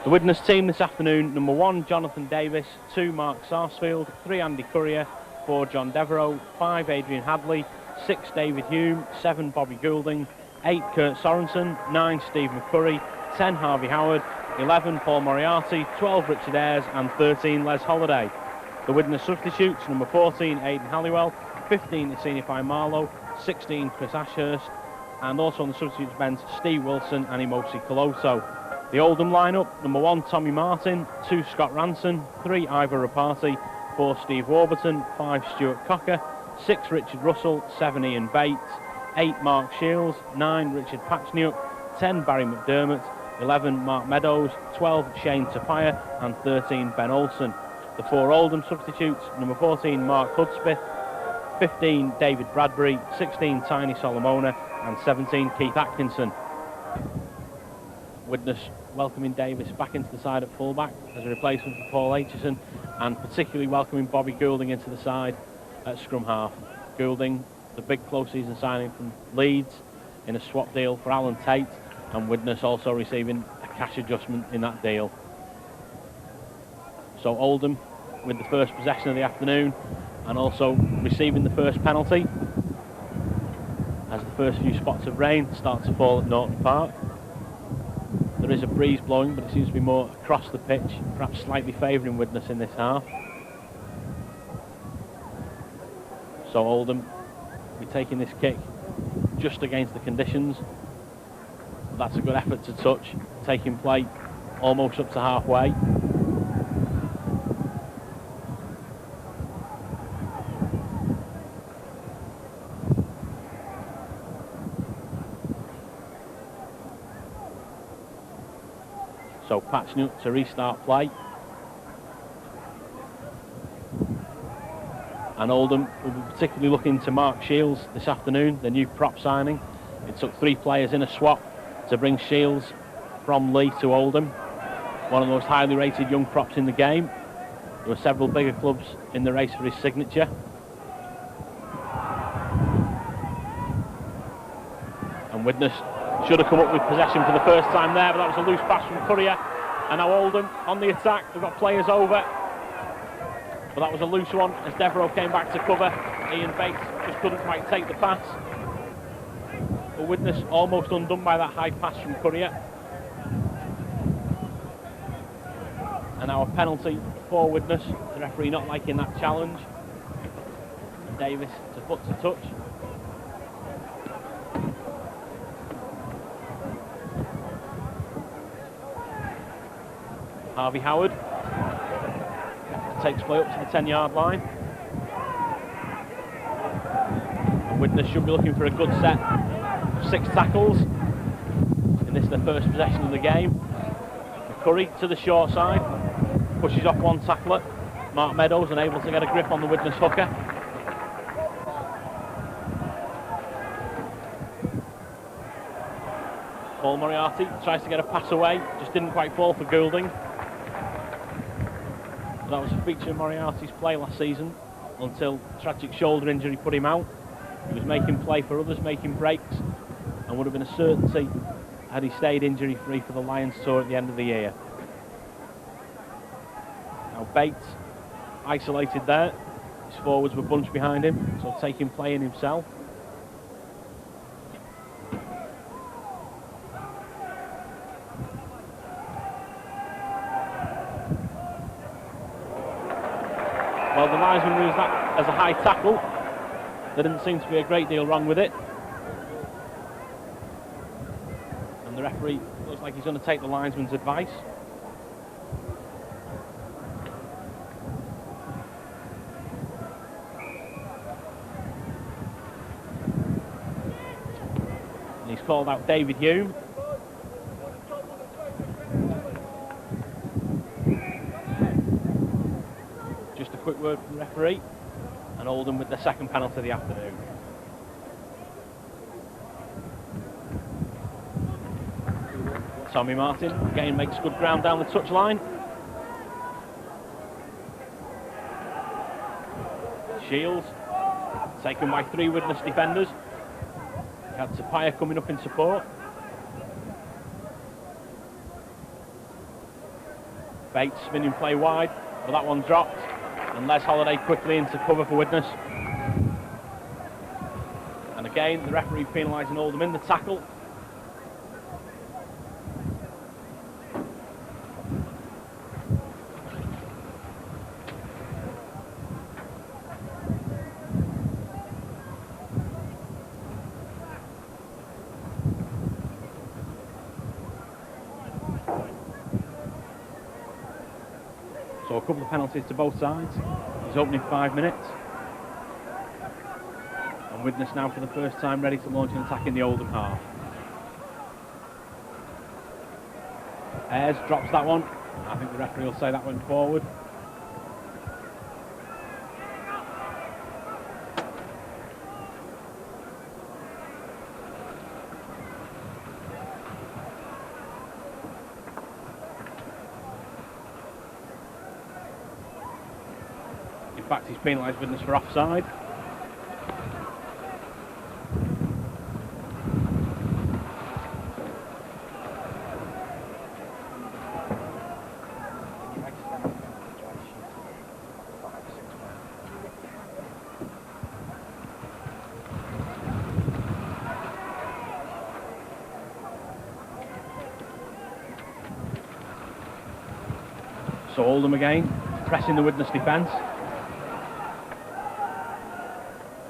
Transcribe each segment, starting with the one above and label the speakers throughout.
Speaker 1: The Widnes team this afternoon: number 1, Jonathan Davis; 2, Mark Sarsfield; 3, Andy Courier; 4, John Devereux; 5, Adrian Hadley; 6, David Hume; 7, Bobby Goulding; 8, Kurt Sorensen; 9, Steve McCurry; 10, Harvey Howard; 11, Paul Moriarty; 12, Richard Ayres; and 13, Les Holliday. The Widnes substitutes: number 14, Aidan Halliwell; 15, Isinify Marlowe; 16, Chris Ashurst; and also on the substitutes bench, Steve Wilson and Imosi Coloso. The Oldham lineup: number 1, Tommy Martin; 2, Scott Ranson; 3, Ivor Rapati; 4, Steve Warburton; 5, Stuart Cocker; 6, Richard Russell; 7, Ian Bates; 8, Mark Shields; 9, Richard Patchniuk; 10, Barry McDermott; 11, Mark Meadows; 12, Shane Tapia; and 13, Ben Olsen. The 4 Oldham substitutes: number 14, Mark Hudspeth; 15, David Bradbury; 16, Tiny Solomona; and 17, Keith Atkinson. Widnes welcoming Davis back into the side at fullback as a replacement for Paul Aitchison, and particularly welcoming Bobby Goulding into the side at scrum half. Goulding, the big close season signing from Leeds in a swap deal for Alan Tate, and Widnes also receiving a cash adjustment in that deal. So Oldham with the first possession of the afternoon, and also receiving the first penalty as the first few spots of rain start to fall at Norton Park. There is a breeze blowing, but it seems to be more across the pitch, perhaps slightly favouring Widnes in this half. So Oldham will be taking this kick just against the conditions. That's a good effort to touch, taking play almost up to halfway. So Patchniuk to restart play. And Oldham will be particularly looking to Mark Shields this afternoon, the new prop signing. It took 3 players in a swap to bring Shields from Leigh to Oldham. One of the most highly rated young props in the game. There were several bigger clubs in the race for his signature. And Widnes should have come up with possession for the first time there, but that was a loose pass from Courier. And now Oldham on the attack. They've got players over, but that was a loose one as Devereux came back to cover. Ian Bates just couldn't quite take the pass. But Widnes almost undone by that high pass from Courier. And now a penalty for Widnes. The referee not liking that challenge. And Davis to foot to touch. Harvey Howard takes play up to the 10-yard line. And Widnes should be looking for a good set of 6 tackles. And this is the first possession of the game. Curry to the short side, pushes off one tackler. Mark Meadows unable to get a grip on the Widnes hooker. Paul Moriarty tries to get a pass away, just didn't quite fall for Goulding. That was a feature of Moriarty's play last season until tragic shoulder injury put him out. He was making play for others, making breaks, and would have been a certainty had he stayed injury free for the Lions tour at the end of the year. Now Bates isolated there. His forwards were bunched behind him, so taking play in himself. Well, the linesman used that as a high tackle. There didn't seem to be a great deal wrong with it. And the referee looks like he's going to take the linesman's advice. And he's called out David Hume. Quick word from the referee, and Oldham with the second penalty of the afternoon. Tommy Martin again makes good ground down the touchline. Shields taken by 3 Widnes defenders. He had Tapia coming up in support. Bates spinning play wide, but that one dropped, and Les Holiday quickly into cover for Widnes. And again, the referee penalising Oldham in the tackle. So a couple of penalties to both sides. He's opening 5 minutes. And Widnes now for the first time ready to launch an attack in the Oldham half. Ayres drops that one. I think the referee will say that went forward. In fact, he's penalised Widnes for offside. So Oldham again, pressing the Widnes defence.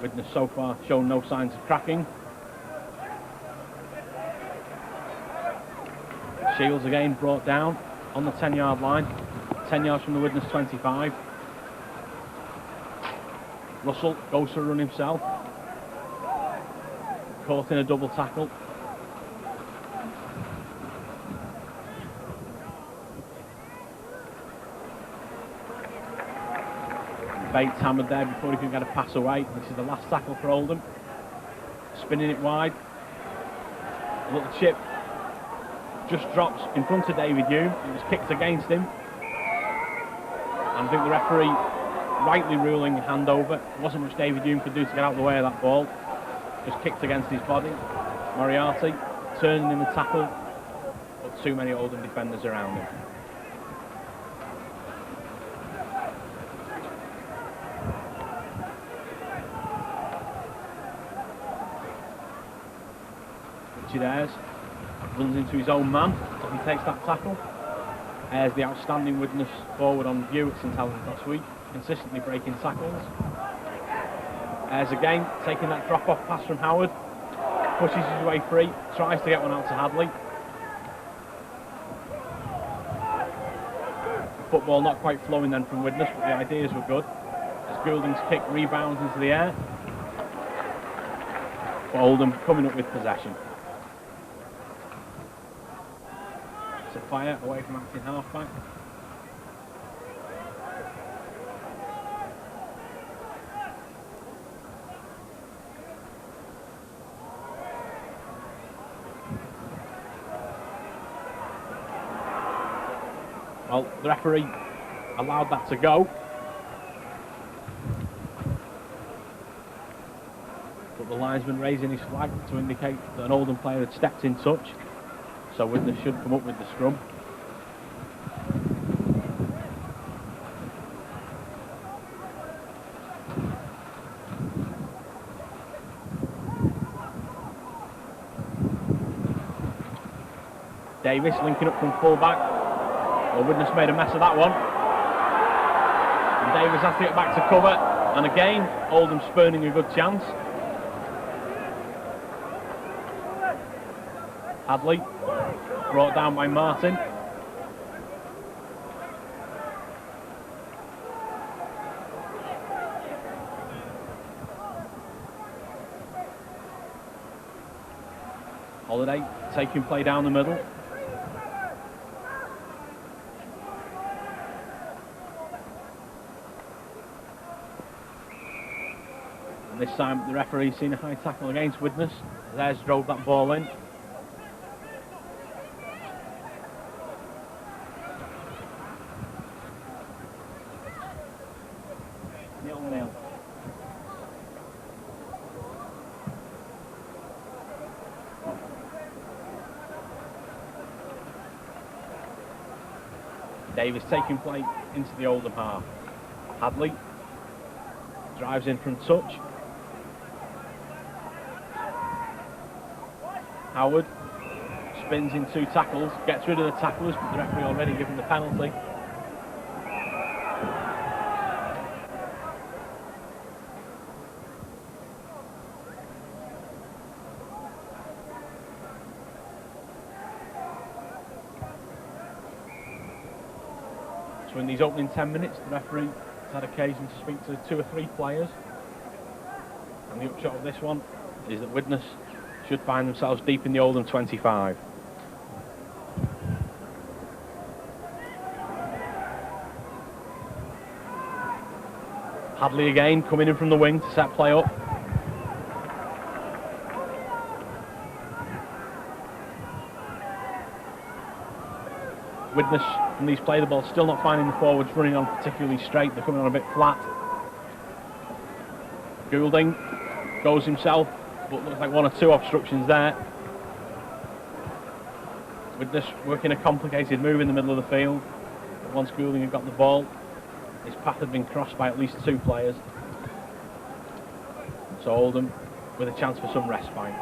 Speaker 1: Widnes so far shown no signs of cracking. Shields again brought down on the 10-yard line. 10 yards from the Widnes 25. Russell goes for a run himself. Caught in a double tackle. Bates hammered there before he could get a pass away. This is the last tackle for Oldham. Spinning it wide. A little chip. Just drops in front of David Hume. It was kicked against him. And I think the referee rightly ruling handover. There wasn't much David Hume could do to get out of the way of that ball. Just kicked against his body. Moriarty turning in the tackle. But too many Oldham defenders around him. Ayres runs into his own man as he takes that tackle. Ayres, the outstanding Widnes forward on view at St Helens last week, consistently breaking tackles. Ayres again taking that drop-off pass from Howard, pushes his way free, tries to get one out to Hadley. Football not quite flowing then from Widnes, but the ideas were good. As Goulding's kick rebounds into the air. But Oldham coming up with possession. Fire away from acting halfback. Well, the referee allowed that to go. But the linesman raising his flag to indicate that an Oldham player had stepped in touch. So Widnes should come up with the scrum. Davis linking up from full-back. Well, Widnes made a mess of that one. And Davis has to get back to cover. And again, Oldham spurning a good chance. Hadley, brought down by Martin. Holiday taking play down the middle. And this time the referee's seen a high tackle against Widnes. Ayres drove that ball in. Davis taking play into the Oldham half. Hadley drives in from touch. Howard spins in 2 tackles, gets rid of the tacklers, but the referee already given the penalty. So in these opening 10 minutes, the referee has had occasion to speak to 2 or 3 players. And the upshot of this one is that Widnes should find themselves deep in the Oldham 25. Hadley again coming in from the wing to set play up. Widnes, from these play the ball, still not finding the forwards running on particularly straight. They're coming on a bit flat. Goulding goes himself, but looks like 1 or 2 obstructions there. Widnes working a complicated move in the middle of the field. But once Goulding had got the ball, his path had been crossed by at least 2 players. So Oldham with a chance for some respite.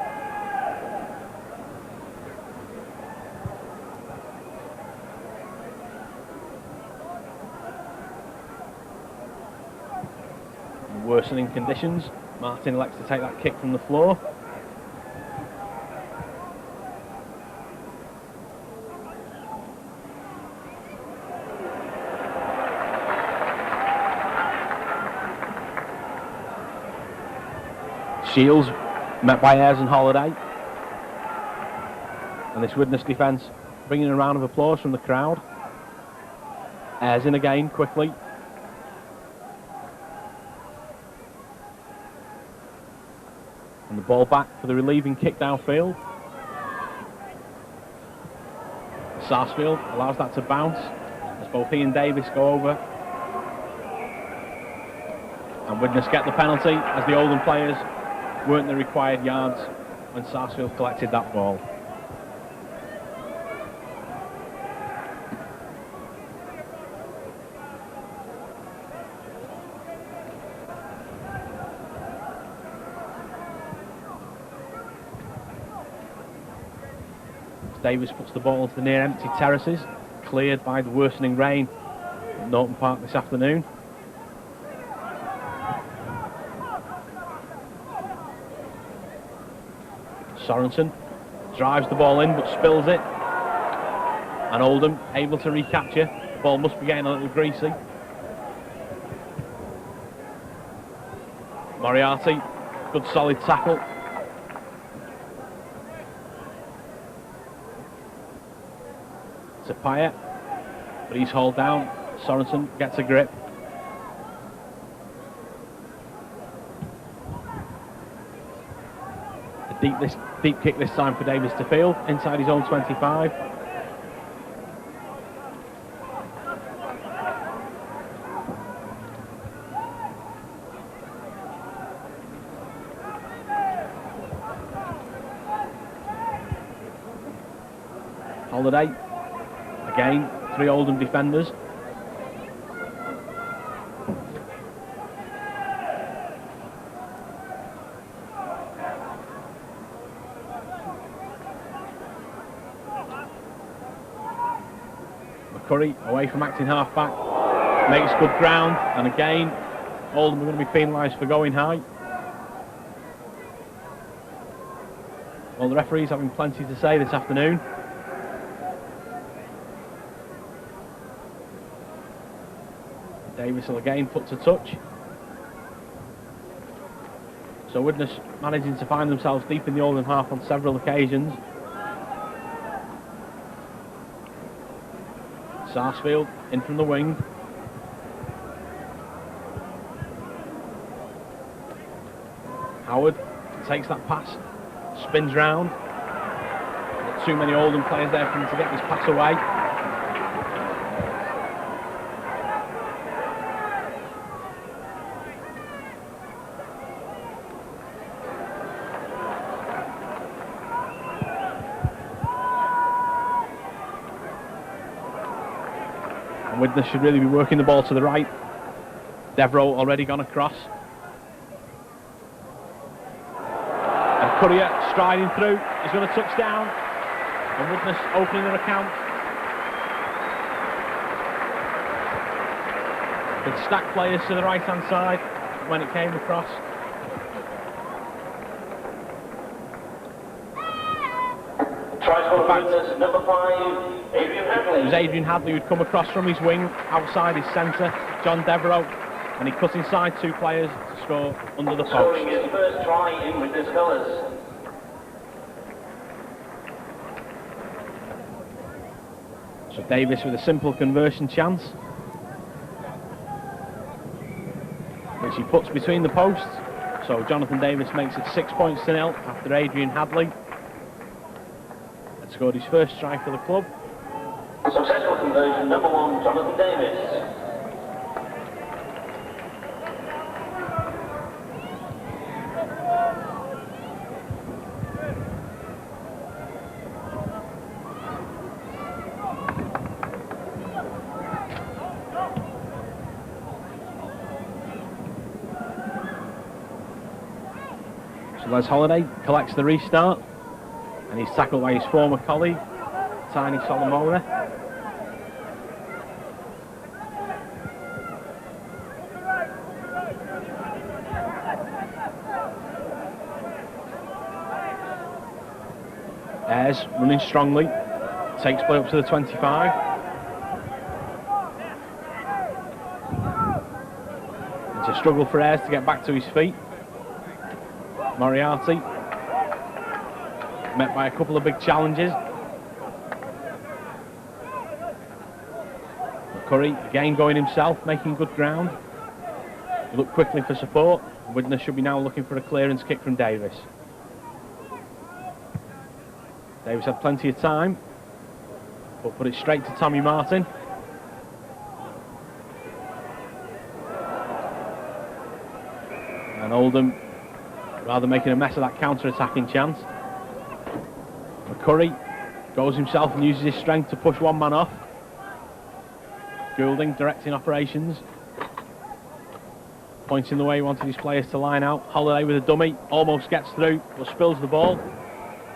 Speaker 1: In worsening conditions, Martin elects to take that kick from the floor. Shields met by Ayres and Holiday. And this Widnes defence bringing a round of applause from the crowd. Ayres in again quickly. And the ball back for the relieving kick downfield. Sarsfield allows that to bounce as both he and Davis go over. And Widnes get the penalty as the Oldham players weren't the required yards when Sarsfield collected that ball. Davis puts the ball into the near empty terraces, cleared by the worsening rain at Norton Park this afternoon. Sorensen drives the ball in but spills it, and Oldham able to recapture. The ball must be getting a little greasy. Moriarty, good solid tackle. Tapia, but he's hauled down. Sorensen gets a grip. Deep kick this time for Davis to field inside his own 25. Holiday again, 3 Oldham defenders. Curry away from acting half-back, makes good ground, and again Oldham are going to be penalised for going high. Well, the referee's having plenty to say this afternoon. Davis will again put to touch. So Widnes managing to find themselves deep in the Oldham half on several occasions. Sarsfield in from the wing. Howard takes that pass, spins round. Not too many Oldham players there for him to get this pass away. Widnes should really be working the ball to the right. Devereux already gone across. And Courier striding through. He's going to touch down. And Widnes opening their account. With stacked players to the right hand side when it came across.
Speaker 2: Number 5, Adrian Hadley.
Speaker 1: It was Adrian Hadley who'd come across from his wing outside his centre, John Devereux, and he cut inside two players to score under the post.
Speaker 2: Scoring his first try in Widnes colours.
Speaker 1: So Davis with a simple conversion chance, which he puts between the posts. So Jonathan Davis makes it 6 points to nil after Adrian Hadley had scored his first try for the club.
Speaker 2: Successful conversion, number 1, Jonathan Davis.
Speaker 1: So Les Holiday collects the restart, and he's tackled by his former colleague, Tiny Solomona. Ayres running strongly, takes play up to the 25. It's a struggle for Ayres to get back to his feet. Moriarty met by a couple of big challenges. Curry again going himself, making good ground. He looked quickly for support. Widnes should be now looking for a clearance kick from Davis. Davis had plenty of time, but put it straight to Tommy Martin. And Oldham rather making a mess of that counter-attacking chance. McCurry goes himself and uses his strength to push one man off. Goulding directing operations. Pointing the way he wanted his players to line out. Holiday with a dummy, almost gets through, but spills the ball.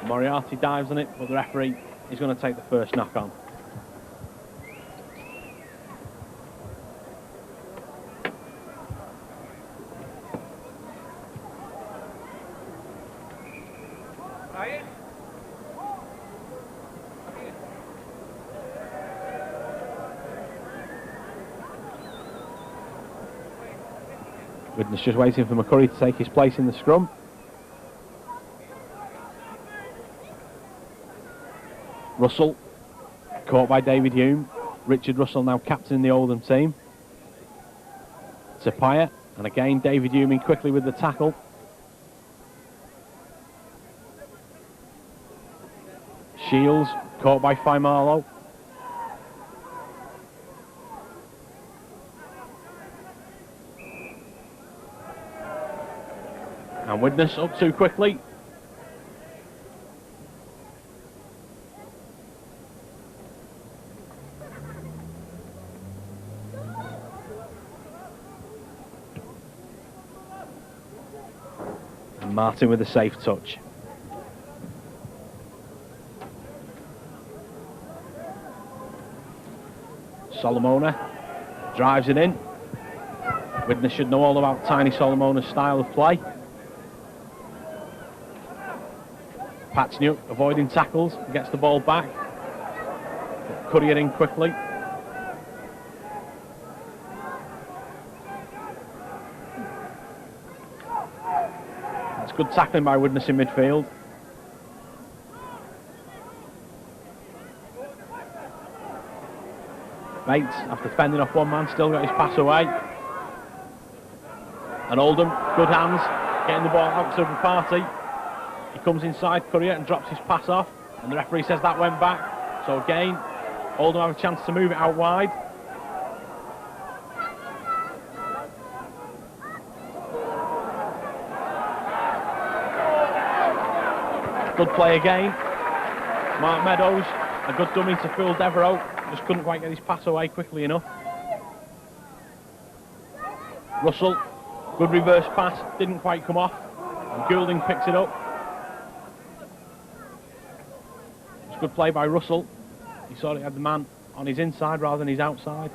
Speaker 1: Moriarty dives on it, but the referee is going to take the first knock on. Widnes just waiting for McCurry to take his place in the scrum. Russell, caught by David Hume. Richard Russell now captain in the Oldham team. Tapia, and again David Hume in quickly with the tackle. Shields, caught by Faimalo. And Widnes up too quickly. And Martin with a safe touch. Solomona drives it in. Widnes should know all about Tiny Solomona's style of play. Patchniuk avoiding tackles, gets the ball back. Courier in quickly. That's good tackling by Widnes in midfield. Bates, after fending off one man, still got his pass away. And Oldham, good hands, getting the ball out to the party. He comes inside Courier and drops his pass off, and the referee says that went back. So again, Oldham have a chance to move it out wide. Good play again. Mark Meadows, a good dummy to Phil Devereux, just couldn't quite get his pass away quickly enough. Russell, good reverse pass, didn't quite come off. And Goulding picks it up. It's good play by Russell. He saw he had the man on his inside rather than his outside.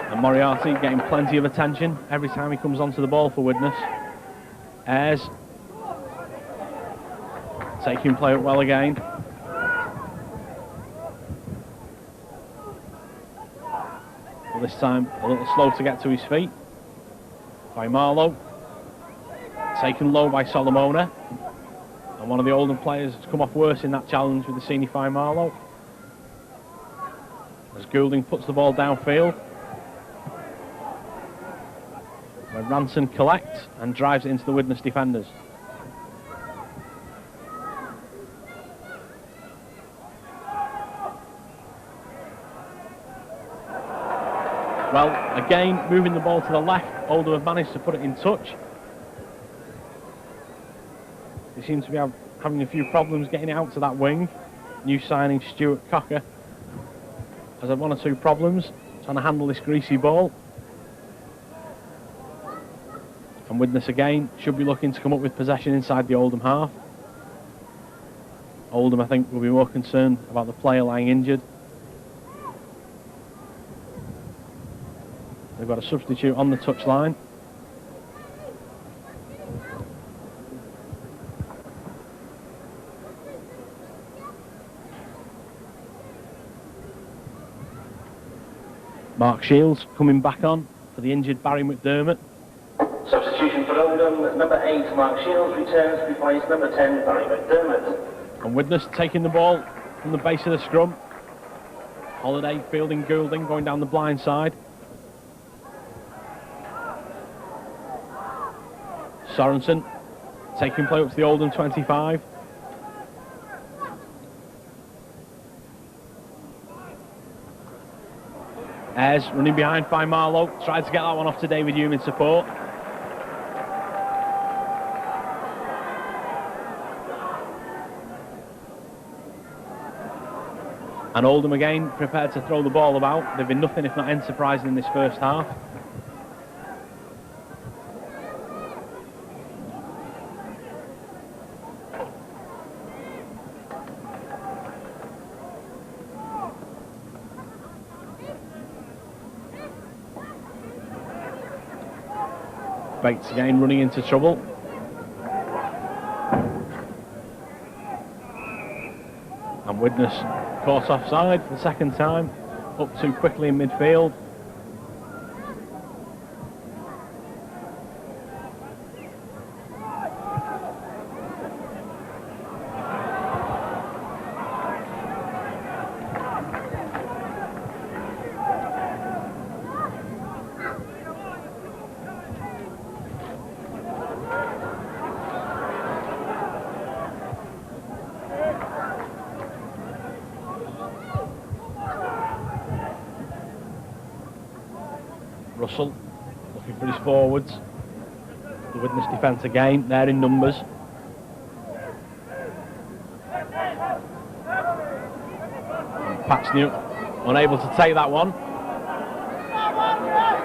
Speaker 1: And Moriarty getting plenty of attention every time he comes onto the ball for Widnes. Ayres taking play up well again. But this time a little slow to get to his feet by Marlowe. Taken low by Solomona. And one of the Oldham players has come off worse in that challenge with the senior fine Marlowe. As Goulding puts the ball downfield. Where Ranson collects and drives it into the Widnes defenders. Well, again, moving the ball to the left, Oldham have managed to put it in touch. They seem to be having a few problems getting it out to that wing. New signing Stuart Cocker has had one or two problems trying to handle this greasy ball. And Widnes again should be looking to come up with possession inside the Oldham half. Oldham, I think, will be more concerned about the player lying injured. They've got a substitute on the touchline. Mark Shields coming back on for the injured Barry McDermott.
Speaker 2: Substitution for Oldham, number 8, Mark Shields, returns to replace number 10, Barry McDermott.
Speaker 1: And Widnes taking the ball from the base of the scrum. Holiday fielding Goulding, going down the blind side. Sorensen taking play up to the Oldham 25. Ayres running behind by Marlowe, tried to get that one off to David Hume in support. And Oldham again prepared to throw the ball about. They've been nothing if not enterprising in this first half. Bates again running into trouble. And Widnes caught offside for the second time. Up too quickly in midfield. Russell looking for his forwards. The Widnes defence again, they're in numbers. Patsnew unable to take that one.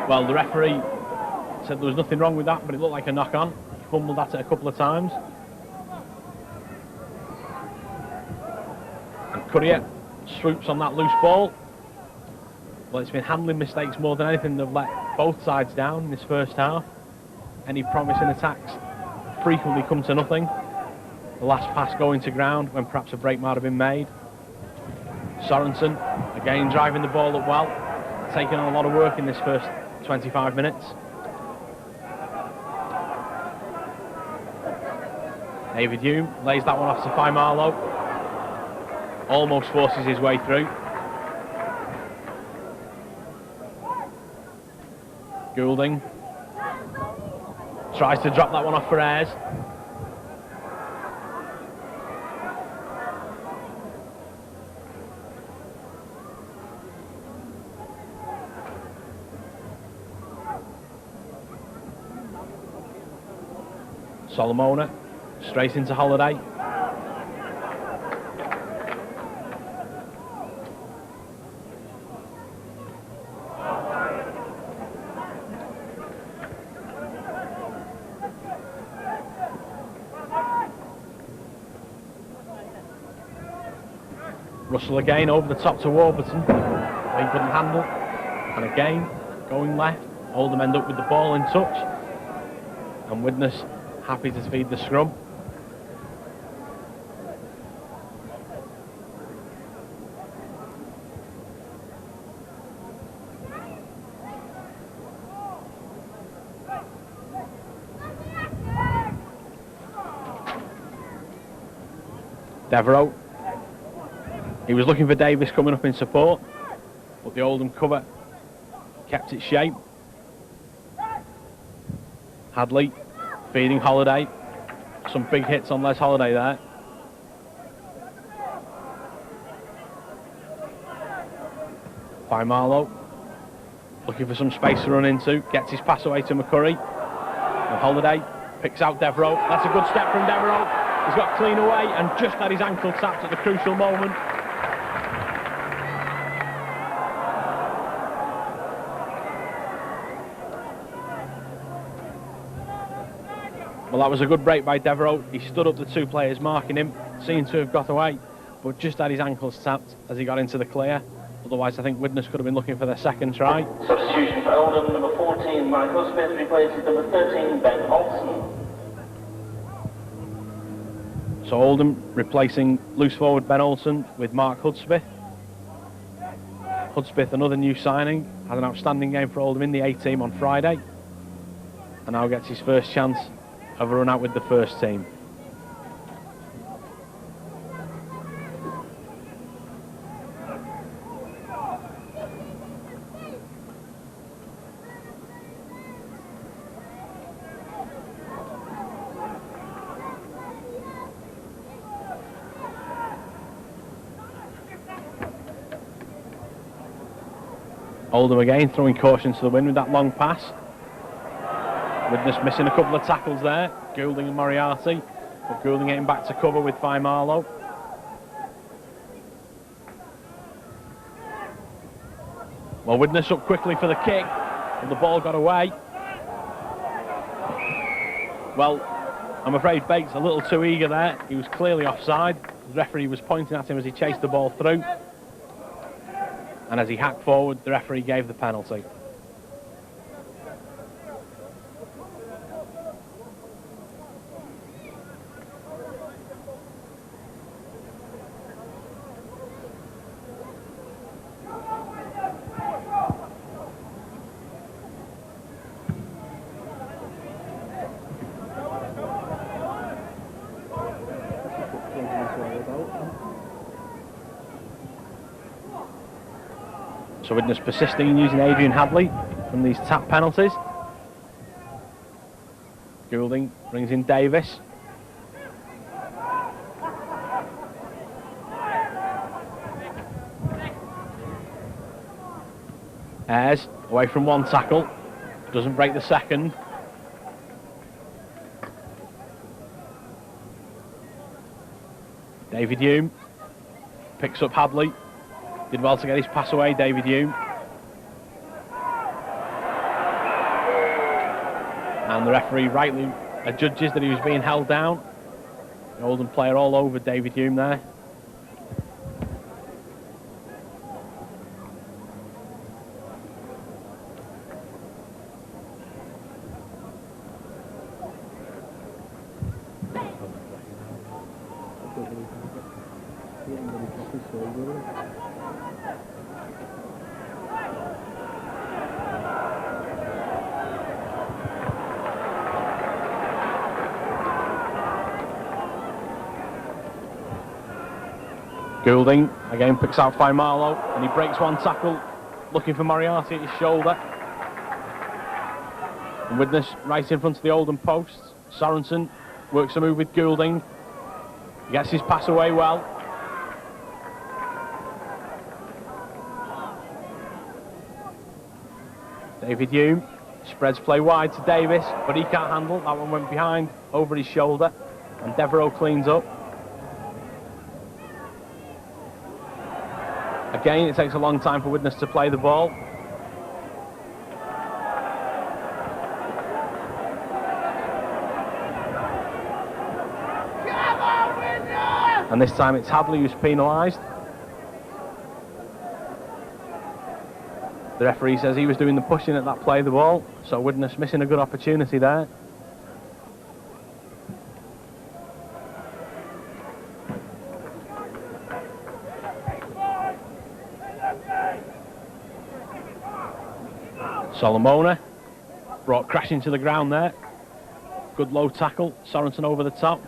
Speaker 1: Well, the referee said there was nothing wrong with that, but it looked like a knock-on. He fumbled at it a couple of times. And Courier swoops on that loose ball. Well, it's been handling mistakes more than anything. They've let both sides down in this first half. Any promising attacks frequently come to nothing. The last pass going to ground when perhaps a break might have been made. Sorensen again driving the ball up well, taking on a lot of work in this first 25 minutes. David Hume lays that one off to Fai Marlowe. Almost forces his way through. Goulding tries to drop that one off for Ayres. Solomona Straight into Holiday. Russell again over the top to Warburton. He couldn't handle. And again, going left. Oldham end up with the ball in touch. And Widnes happy to feed the scrum. Devereux. He was looking for Davis coming up in support, but the Oldham cover kept its shape. Hadley feeding Holiday. Some big hits on Les Holiday there. By Marlowe. Looking for some space to run into. Gets his pass away to McCurry. And Holiday picks out Devereux. That's a good step from Devereux. He's got clean away and just had his ankle tapped at the crucial moment. Well, that was a good break by Devereux. He stood up the two players marking him, seemed to have got away, but just had his ankles tapped as he got into the clear. Otherwise, I think Widnes could have been looking for their second try.
Speaker 2: Substitution for Oldham, number 14, Michael Smith replaces number 13, Ben Olsen.
Speaker 1: So Oldham replacing loose forward Ben Olsen with Mark Hudspeth. Hudspeth, another new signing, had an outstanding game for Oldham in the A-team on Friday, and now gets his first chance of a run out with the first team. Oldham again throwing caution to the wind with that long pass. Widnes missing a couple of tackles there, Goulding and Moriarty, but Goulding getting back to cover with Fi Marlowe. Well, Widnes up quickly for the kick, and the ball got away. Well, I'm afraid Bates a little too eager there. He was clearly offside. The referee was pointing at him as he chased the ball through. And as he hacked forward, the referee gave the penalty. So Widnes persisting in using Adrian Hadley from these tap penalties. Goulding brings in Davis. Ayres away from one tackle, doesn't break the second. David Hume picks up Hadley. Did well to get his pass away, David Hume. And the referee rightly adjudges that he was being held down. The Oldham player all over David Hume there. Goulding again picks out by Marlowe and he breaks one tackle, looking for Moriarty at his shoulder. And Widnes right in front of the Oldham posts. Sorensen works a move with Goulding. He gets his pass away well. David Hume spreads play wide to Davis, but he can't handle. That one went behind over his shoulder. and Devereux cleans up. Again, it takes a long time for Widnes to play the ball. And this time it's Hadley who's penalised. The referee says he was doing the pushing at that play of the ball, so Widnes missing a good opportunity there. Solomona brought crashing to the ground there. Good low tackle, Sorensen over the top.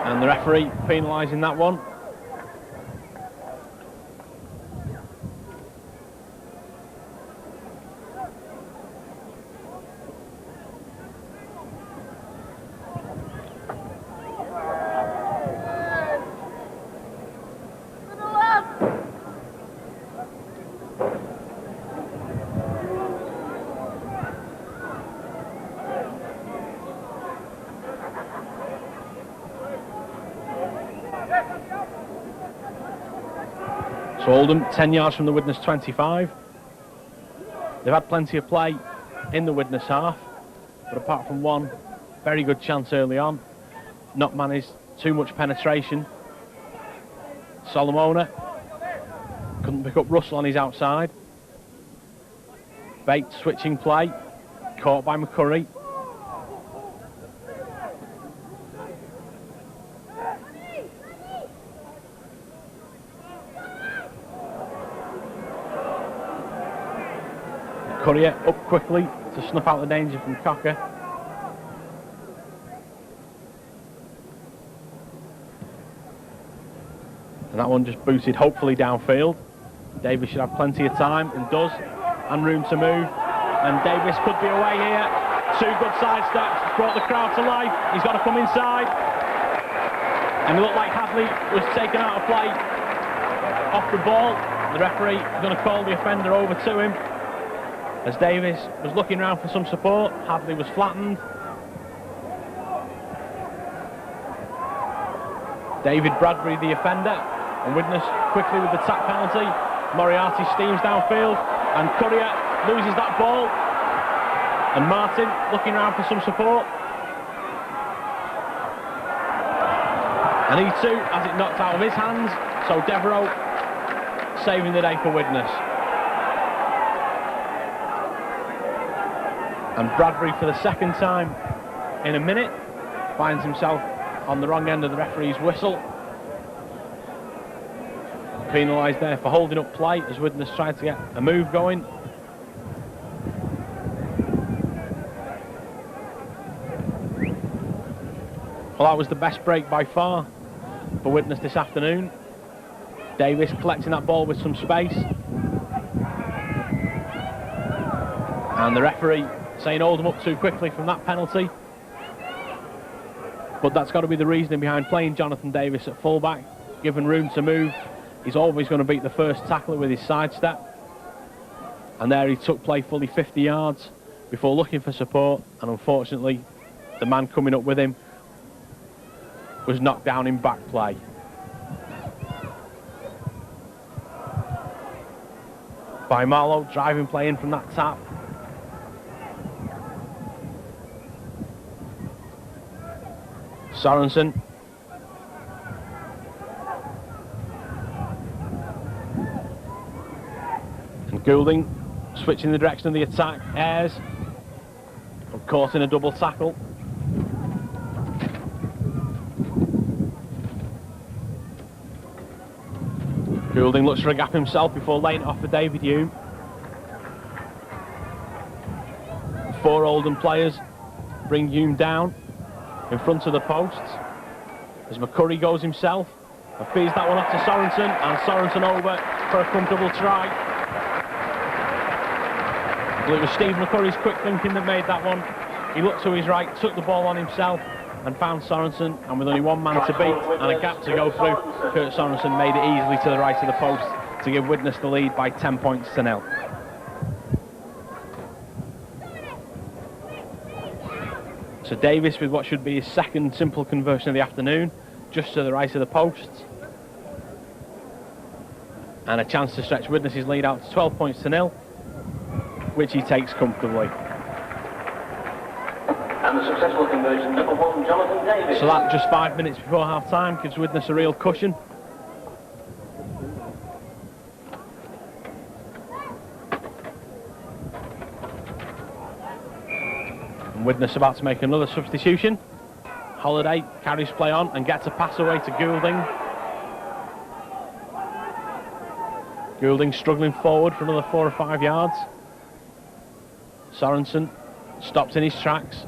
Speaker 1: And the referee penalising that one. So Oldham 10 yards from the Widnes 25. They've had plenty of play in the Widnes half, but apart from one very good chance early on, not managed too much penetration. Solomona couldn't pick up Russell on his outside. Bates switching play, caught by McCurry. Courier up quickly to snuff out the danger from Cocker. And that one just booted hopefully downfield. Davis should have plenty of time, and does, and room to move. And Davis could be away here. Two good side steps, brought the crowd to life. He's got to come inside. And it looked like Hadley was taken out of play off the ball. The referee is going to call the offender over to him. As Davis was looking around for some support, Hadley was flattened. David Bradbury, the offender, and Widnes quickly with the tap penalty. Moriarty steams downfield, and Courier loses that ball. And Martin looking around for some support. And he too has it knocked out of his hands, so Devereux saving the day for Widnes. And Bradbury, for the second time in a minute, finds himself on the wrong end of the referee's whistle. Penalised there for holding up play as Widnes tried to get a move going. Well, that was the best break by far for Widnes this afternoon. Davis collecting that ball with some space. And the referee saying Oldham up too quickly from that penalty. But that's got to be the reasoning behind playing Jonathan Davis at fullback. Given room to move, he's always going to beat the first tackler with his sidestep. And there he took play fully 50 yards before looking for support, and unfortunately the man coming up with him was knocked down in back play. By Marlowe, driving play in from that tap. Sorensen. And Goulding switching the direction of the attack. Ayres caught in a double tackle. Goulding looks for a gap himself before laying it off for David Hume. 4 Oldham players bring Hume down in front of the posts as McCurry goes himself and feeds that one off to Sorensen, and Sorensen over for a comfortable try. Well, it was Steve McCurry's quick thinking that made that one. He looked to his right, took the ball on himself and found Sorensen, and with only one man to beat and a gap to go through, Kurt Sorensen made it easily to the right of the post to give Widnes the lead by 10 points to 0. So Davis with what should be his second simple conversion of the afternoon, just to the right of the posts. And a chance to stretch Widnes' lead out to 12 points to 0, which he takes comfortably.
Speaker 2: And the successful conversion, number 1, Jonathan Davis.
Speaker 1: So that just 5 minutes before half-time gives Widnes a real cushion. And Widnes about to make another substitution. Holiday carries play on and gets a pass away to Goulding. Goulding struggling forward for another 4 or 5 yards. Sorensen stops in his tracks.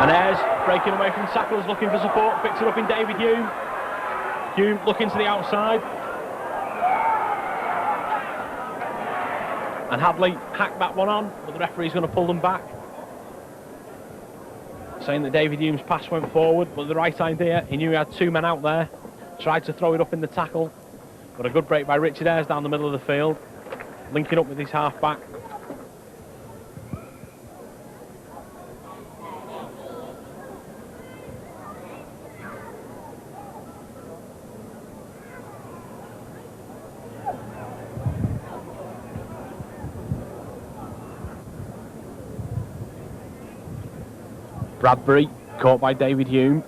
Speaker 1: And Ayres breaking away from tackles, looking for support, picks it up in David Hume. Hume looking to the outside. And Hadley hacked that one on, but the referee's going to pull them back, saying that David Hume's pass went forward, but the right idea. He knew he had 2 men out there, tried to throw it up in the tackle, but a good break by Richard Ayres down the middle of the field, linking up with his half-back. Bradbury caught by David Hume.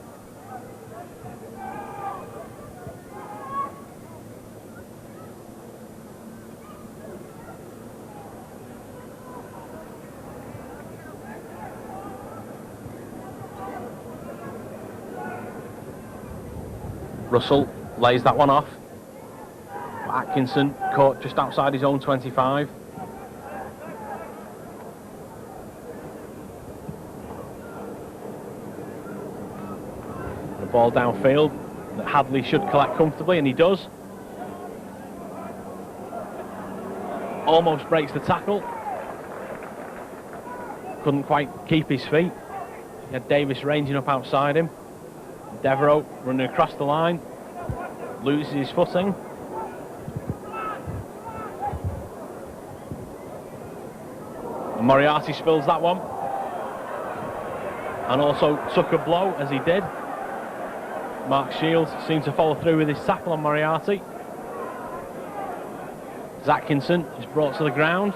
Speaker 1: Russell lays that one off. Atkinson caught just outside his own 25. Ball downfield that Hadley should collect comfortably, and he does. Almost breaks the tackle. Couldn't quite keep his feet. He had Davis ranging up outside him. Devereux running across the line. Loses his footing. And Moriarty spills that one. And also took a blow as he did. Mark Shields seemed to follow through with his tackle on Moriarty. Atkinson is brought to the ground.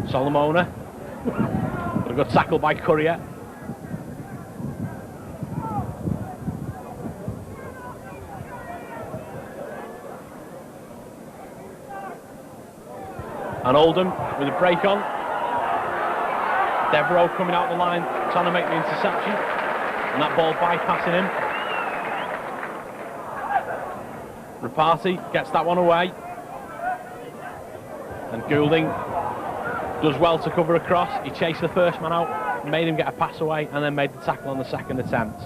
Speaker 1: Solomona. A good tackle by Courier. And Oldham with a break on. Devereux coming out the line, trying to make the interception, and that ball bypassing him. Rapati gets that one away, and Goulding does well to cover across. He chased the first man out, made him get a pass away, and then made the tackle on the second attempt.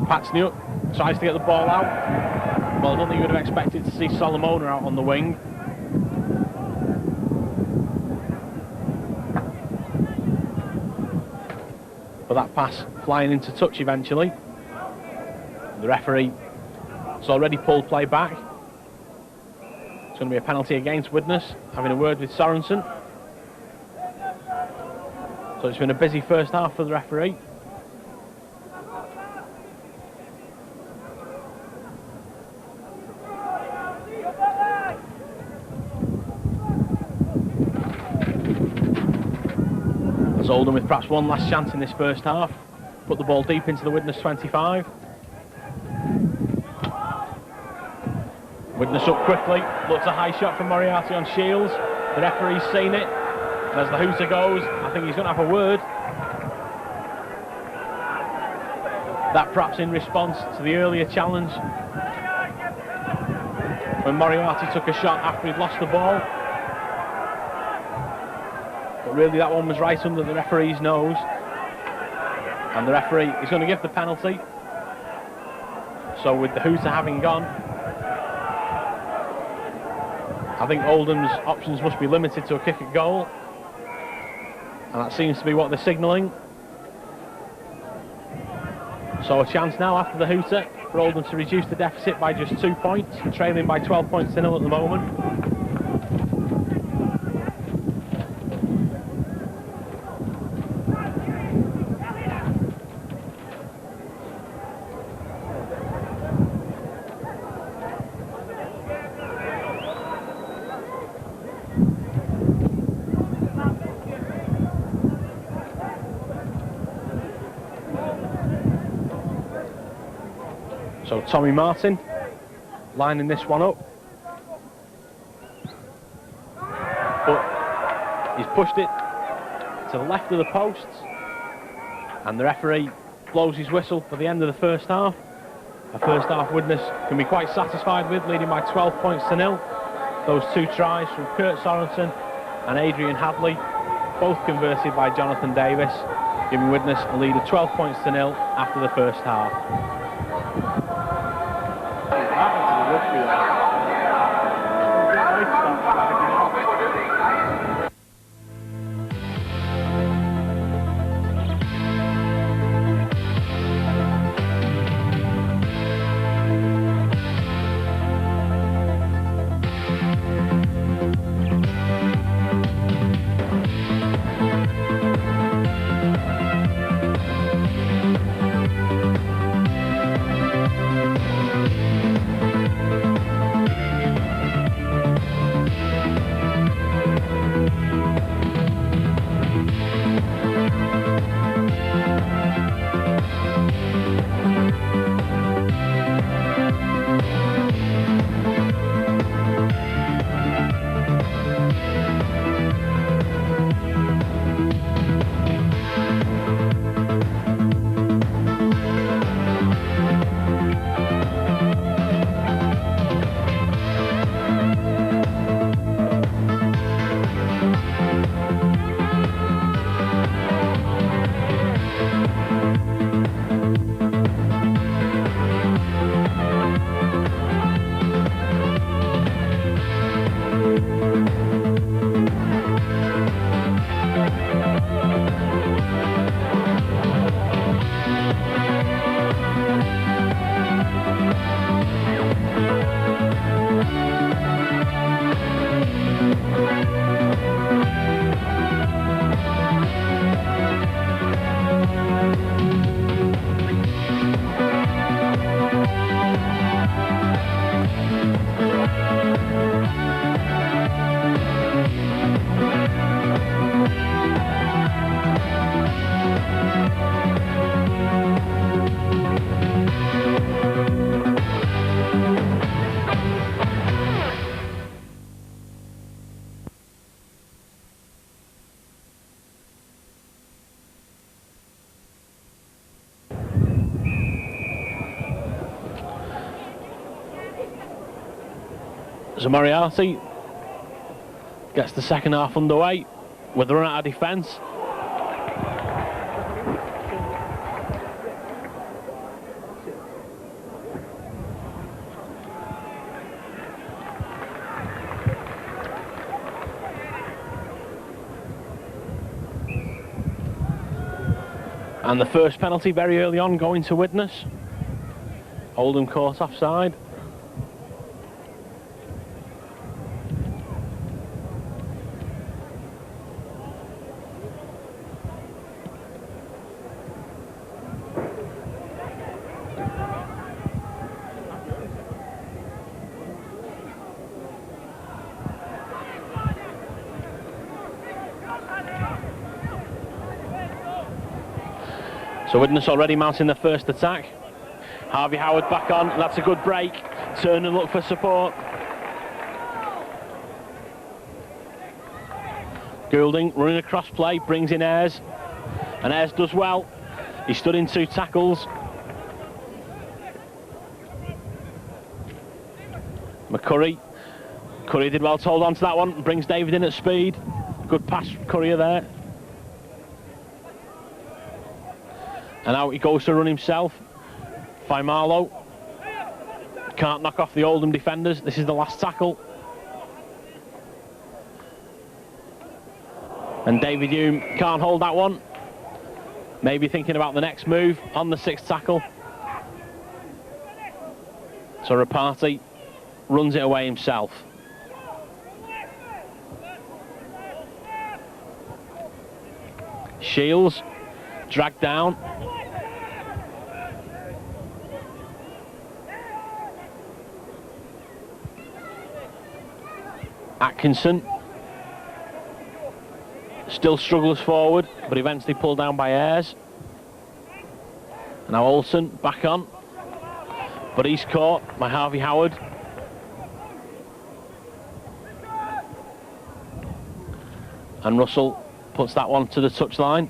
Speaker 1: Patsniuk tries to get the ball out. Well, I don't think you would have expected to see Solomona out on the wing. But that pass flying into touch eventually. The referee has already pulled play back. It's going to be a penalty against Widnes, having a word with Sorensen. So it's been a busy first half for the referee. Oldham with perhaps one last chance in this first half. Put the ball deep into the Widnes 25. Widnes up quickly. Looks a high shot from Moriarty on Shields. The referee's seen it. And as the hooter goes, I think he's going to have a word. That perhaps in response to the earlier challenge when Moriarty took a shot after he'd lost the ball. But really that one was right under the referee's nose, and the referee is going to give the penalty. So with the hooter having gone, I think Oldham's options must be limited to a kick at goal, and that seems to be what they're signalling. So a chance now after the hooter for Oldham to reduce the deficit by just 2 points, trailing by 12 points to 0 at the moment. So Tommy Martin lining this one up, but he's pushed it to the left of the posts, and the referee blows his whistle for the end of the first half. A first half Widnes can be quite satisfied with, leading by 12 points to 0. Those 2 tries from Kurt Sorensen and Adrian Hadley, both converted by Jonathan Davis, giving Widnes a lead of 12 points to 0 after the first half. So Moriarty gets the second half underway with a run out of defence. And the first penalty very early on going to Widnes. Oldham caught offside. So Widnes already mounting the first attack. Harvey Howard back on, that's a good break. Turn and look for support. Goulding running across play, brings in Ayres. And Ayres does well. He stood in 2 tackles. McCurry. Curry did well to hold on to that one, brings David in at speed. Good pass from Courier there. And out he goes to run himself. Marlow can't knock off the Oldham defenders. This is the last tackle. And David Hume can't hold that one. Maybe thinking about the next move on the 6th tackle. So Rapati runs it away himself. Shields dragged down. Atkinson still struggles forward, but eventually pulled down by Ayres. Now Olsen back on, but he's caught by Harvey Howard. And Russell puts that one to the touchline.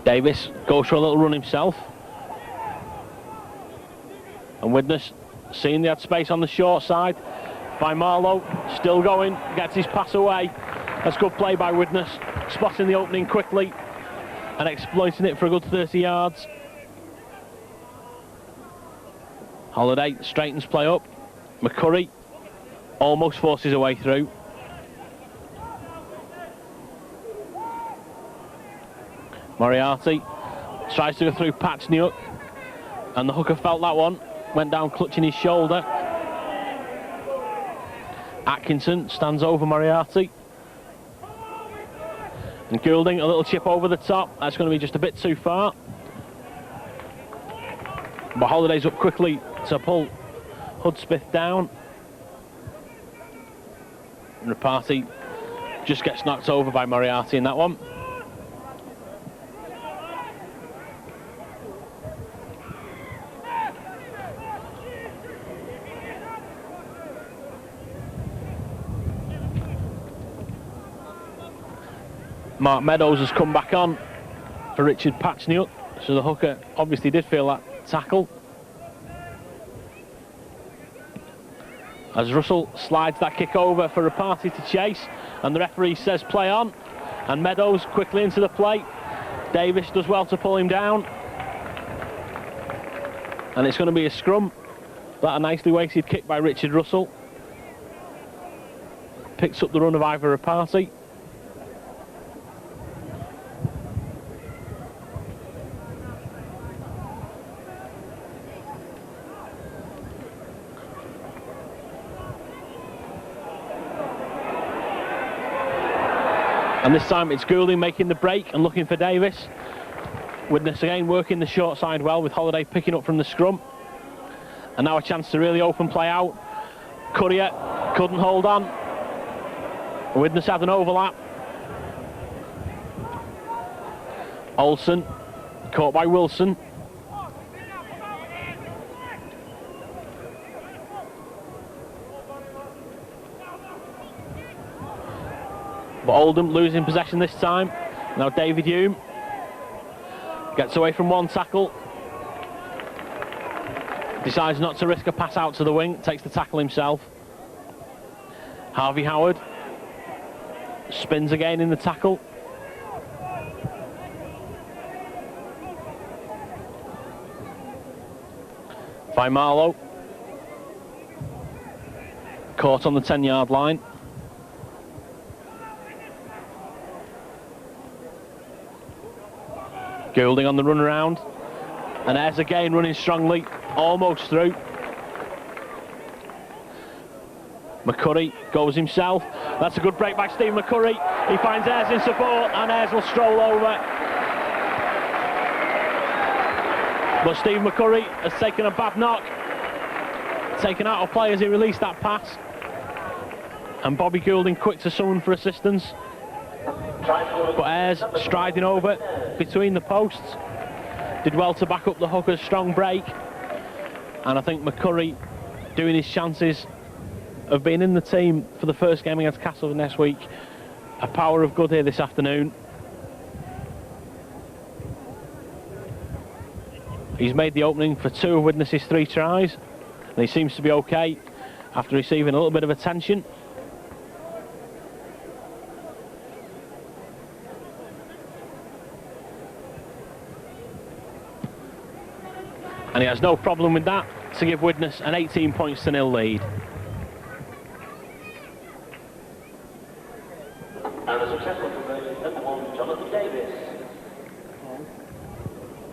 Speaker 1: Davis goes for a little run himself. And Widnes, seeing they had space on the short side, by Marlowe, still going, gets his pass away. That's good play by Widnes, spotting the opening quickly and exploiting it for a good 30 yards. Holiday straightens play up. McCurry almost forces a way through. Moriarty tries to go through Patchniuk, and the hooker felt that one, went down clutching his shoulder. Atkinson stands over Moriarty. And Goulding, a little chip over the top. That's going to be just a bit too far. But Holiday's up quickly to pull Hudspeth down. And Rapati just gets knocked over by Moriarty in that one. Mark Meadows has come back on for Richard Patchniuk, so the hooker obviously did feel that tackle. As Russell slides that kick over for Rapati to chase, and the referee says play on, and Meadows quickly into the play. Davis does well to pull him down, and it's going to be a scrum. That a nicely weighted kick by Richard Russell. Picks up the run of Ivor Rapati. And this time it's Goulding making the break and looking for Davis. Widnes again working the short side well, with Holiday picking up from the scrum. And now a chance to really open play out. Courier couldn't hold on. Widnes had an overlap. Olsen caught by Wilson. But Oldham losing possession this time. Now David Hume gets away from one tackle. Decides not to risk a pass out to the wing. Takes the tackle himself. Harvey Howard spins again in the tackle. By Marlowe. Caught on the 10-yard line. Goulding on the run around, and Ayres again running strongly, almost through. McCurry goes himself. That's a good break by Steve McCurry. He finds Ayres in support, and Ayres will stroll over. But Steve McCurry has taken a bad knock, taken out of play as he released that pass. And Bobby Goulding quick to summon for assistance. But Ayres striding over between the posts, did well to back up the hooker's strong break. And I think McCurry, doing his chances of being in the team for the first game against Castleford next week, a power of good here this afternoon. He's made the opening for 2 of Widnes' 3 tries, and he seems to be okay after receiving a little bit of attention. And he has no problem with that to give Widnes an 18 points to 0 lead.
Speaker 2: And a successful conversion, number 1, Jonathan Davis.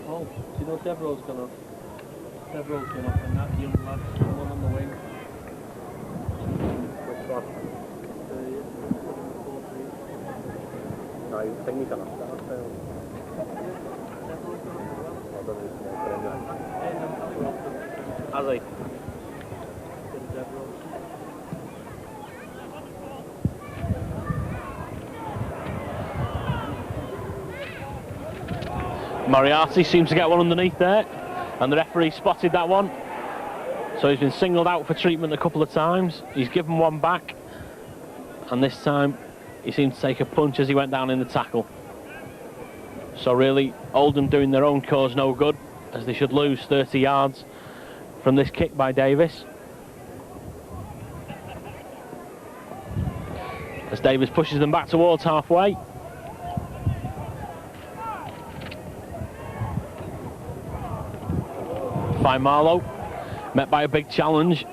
Speaker 3: Oh, do you know Deverell's gone off? Deverell's gone off, and that young lad, the one on the wing.
Speaker 1: Which one? No, I think he's gone off. Has he? Moriarty seems to get one underneath there, and the referee spotted that one, so he's been singled out for treatment a couple of times. He's given one back, and this time he seemed to take a punch as he went down in the tackle. So really, Oldham doing their own cause no good, as they should lose 30 yards from this kick by Davis. As Davis pushes them back towards halfway. Fine Marlowe, met by a big challenge.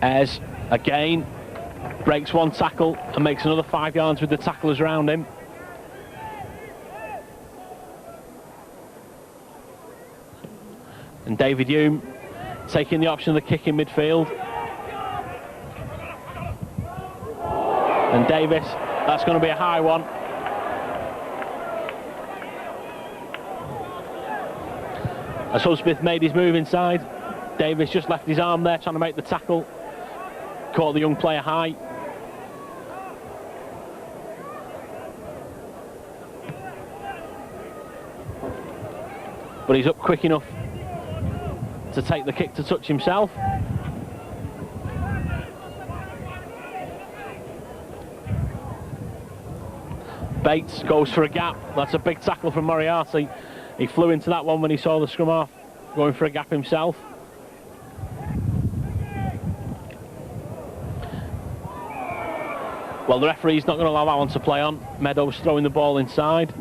Speaker 1: Ayres again breaks one tackle and makes another 5 yards with the tacklers around him. And David Hume taking the option of the kick in midfield. And Davis, that's going to be a high one. As Hudspeth made his move inside, Davis just left his arm there trying to make the tackle. Caught the young player high. But he's up quick enough to take the kick to touch himself. Bates goes for a gap. That's a big tackle from Moriarty. He flew into that one when he saw the scrum half going for a gap himself. Well, the referee's not going to allow that one to play on. Meadows throwing the ball inside.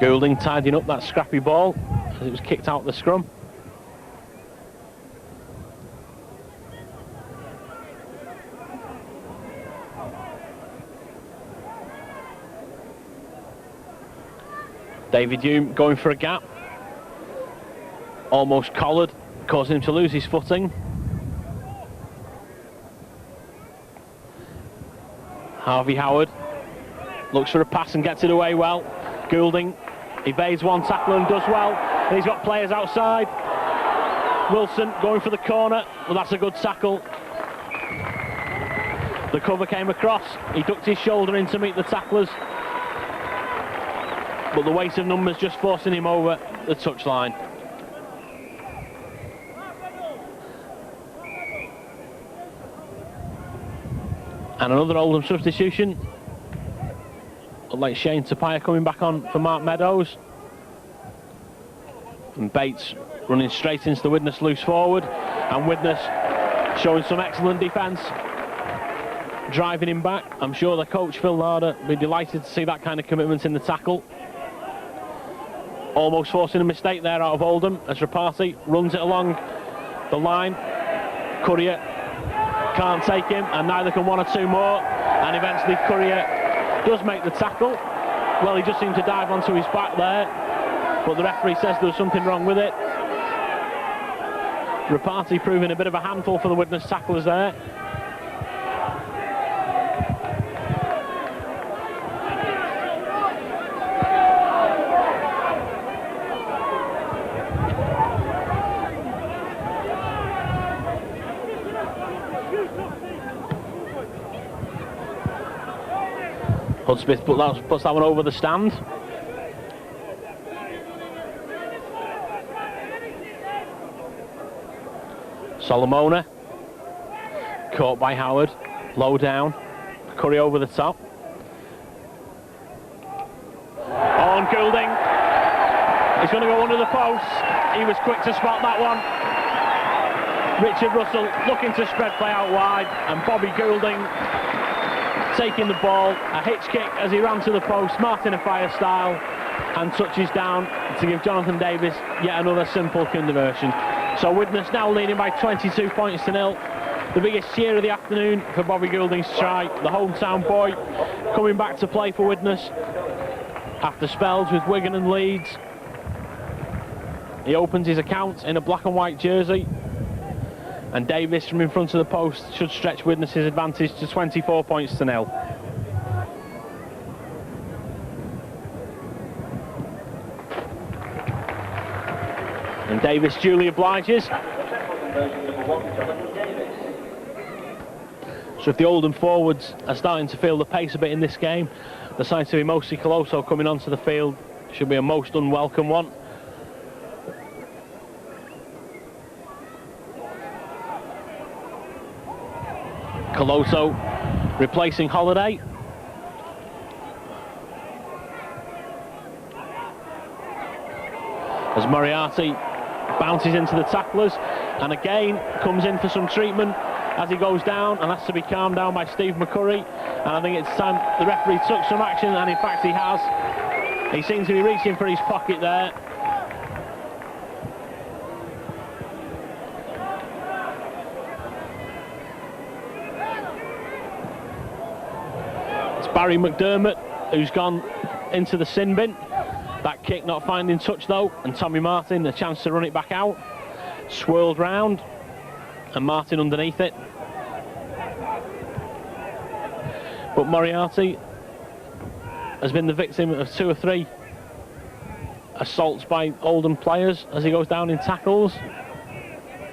Speaker 1: Goulding tidying up that scrappy ball as it was kicked out the scrum. David Hume going for a gap. Almost collared, causing him to lose his footing. Harvey Howard looks for a pass and gets it away well. Goulding evades one tackler and does well. And he's got players outside. Wilson going for the corner. Well, that's a good tackle. The cover came across. He ducked his shoulder in to meet the tacklers. But the weight of numbers just forcing him over the touchline. And another Oldham substitution. Like Shane Tapia coming back on for Mark Meadows. And Bates running straight into the Widnes loose forward. And Widnes showing some excellent defence. Driving him back. I'm sure the coach, Phil Larder, will be delighted to see that kind of commitment in the tackle. Almost forcing a mistake there out of Oldham as Rapati runs it along the line. Courier can't take him, and neither can one or two more. And eventually Courier does make the tackle. Well, he just seemed to dive onto his back there, but the referee says there was something wrong with it. Rapati proving a bit of a handful for the Widnes tacklers there. Hudspeth puts that one over the stand. Solomona, caught by Howard, low down, Curry over the top. On Goulding, he's going to go under the post. He was quick to spot that one. Richard Russell looking to spread play out wide, and Bobby Goulding taking the ball, a hitch kick as he ran to the post, Martin Afire style, and touches down to give Jonathan Davis yet another simple conversion. So Widnes now leading by 22 points to nil. The biggest cheer of the afternoon for Bobby Goulding's try. The hometown boy coming back to play for Widnes after spells with Wigan and Leeds. He opens his account in a black and white jersey, and Davis from in front of the post should stretch Widnes' advantage to 24 points to nil. And Davis duly obliges. So if the Oldham forwards are starting to feel the pace a bit in this game, the sight of Imosi Coloso coming onto the field should be a most unwelcome one. Coloso replacing Holiday. As Moriarty bounces into the tacklers and again comes in for some treatment as he goes down, and has to be calmed down by Steve McCurry. And I think it's time the referee took some action, and in fact he has. He seems to be reaching for his pocket there. It's Barry McDermott who's gone into the sin bin. That kick not finding touch though, and Tommy Martin a chance to run it back out. Swirled round, and Martin underneath it. But Moriarty has been the victim of 2 or 3 assaults by Oldham players as he goes down in tackles.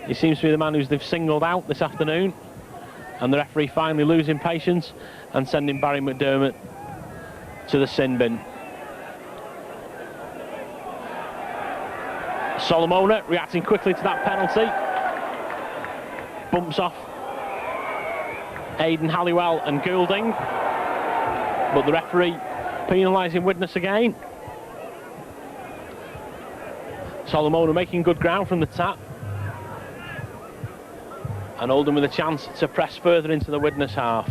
Speaker 1: He seems to be the man who they've singled out this afternoon, and the referee finally losing patience and sending Barry McDermott to the sin bin. Solomona reacting quickly to that penalty. Bumps off Aidan Halliwell and Goulding, but the referee penalising Widnes again. Solomona making good ground from the tap, and Oldham with a chance to press further into the Widnes half.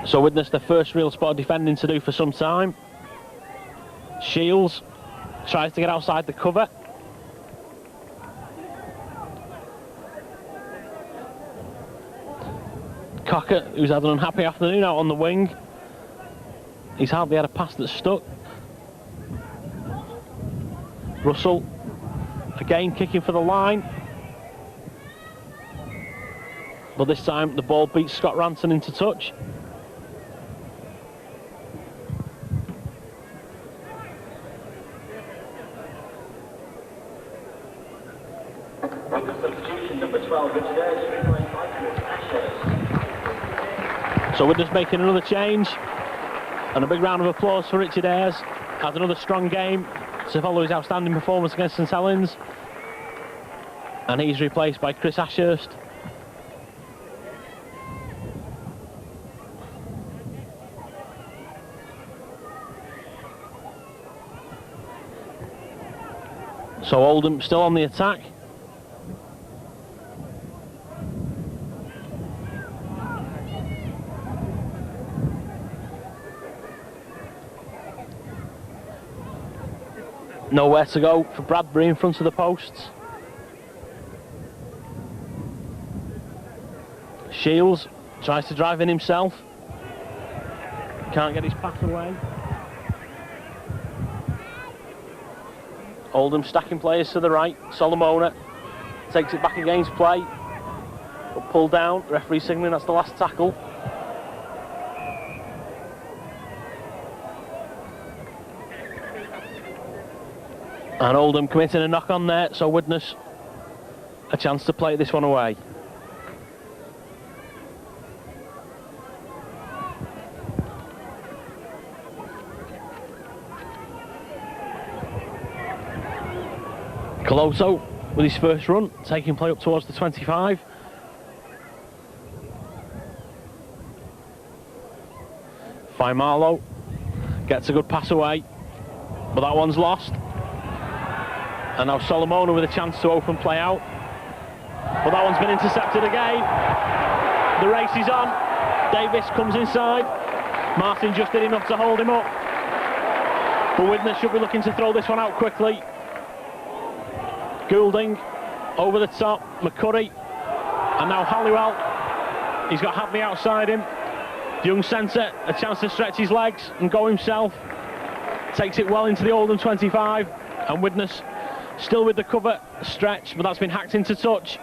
Speaker 1: So Widnes the first real spot of defending to do for some time. Shields tries to get outside the cover. Cocker, who's had an unhappy afternoon out on the wing. He's hardly had a pass that's stuck. Russell again kicking for the line, but this time the ball beats Scott Ranson into touch. So we're just making another change, and a big round of applause for Richard Ayres. Has another strong game to follow his outstanding performance against St Helens, and he's replaced by Chris Ashurst. So Oldham still on the attack. Nowhere to go for Bradbury in front of the posts. Shields tries to drive in himself. Can't get his pass away. Oldham stacking players to the right. Solomona takes it back against play, but pulled down. The referee signalling that's the last tackle. And Oldham committing a knock on there, so Widnes a chance to play this one away. Coloso with his first run, taking play up towards the 25. Marlow gets a good pass away, but that one's lost. And now Solomona with a chance to open play out, but that one's been intercepted again. The race is on. Davis comes inside. Martin just did enough to hold him up, but Widnes should be looking to throw this one out quickly. Goulding over the top, McCurry, and now Halliwell. He's got Hadley outside him. The young centre, a chance to stretch his legs and go himself. Takes it well into the Oldham 25, and Widnes still with the cover stretch, but that's been hacked into touch.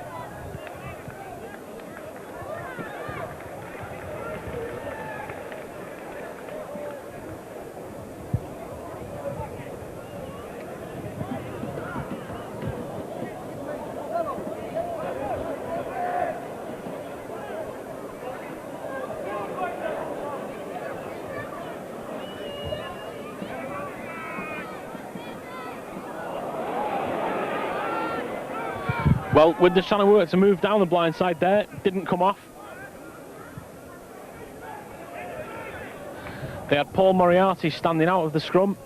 Speaker 1: Well, Widnes trying to work to move down the blind side there, didn't come off. They had Paul Moriarty standing out of the scrum,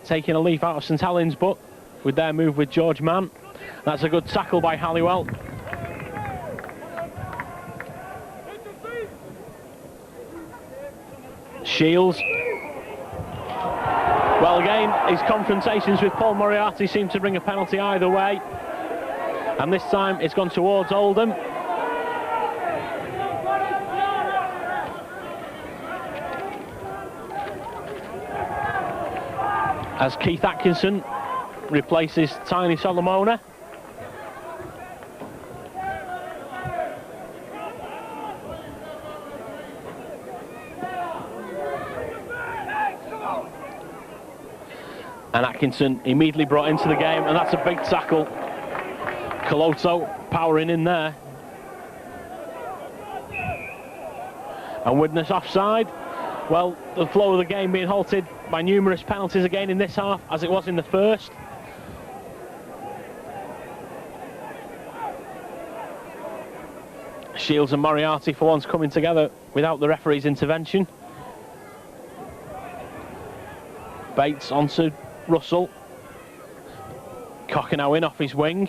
Speaker 1: taking a leaf out of St Helens, but with their move with George Mann. That's a good tackle by Halliwell. Shields. Well, again, his confrontations with Paul Moriarty seem to bring a penalty either way. And this time it's gone towards Oldham. As Keith Atkinson replaces Tiny Solomona. And Atkinson immediately brought into the game, and that's a big tackle. Coloso powering in there. And Widnes offside. Well, the flow of the game being halted by numerous penalties again in this half, as it was in the first. Shields and Moriarty for once coming together without the referee's intervention. Bates onto Russell. Cocker now in off his wing.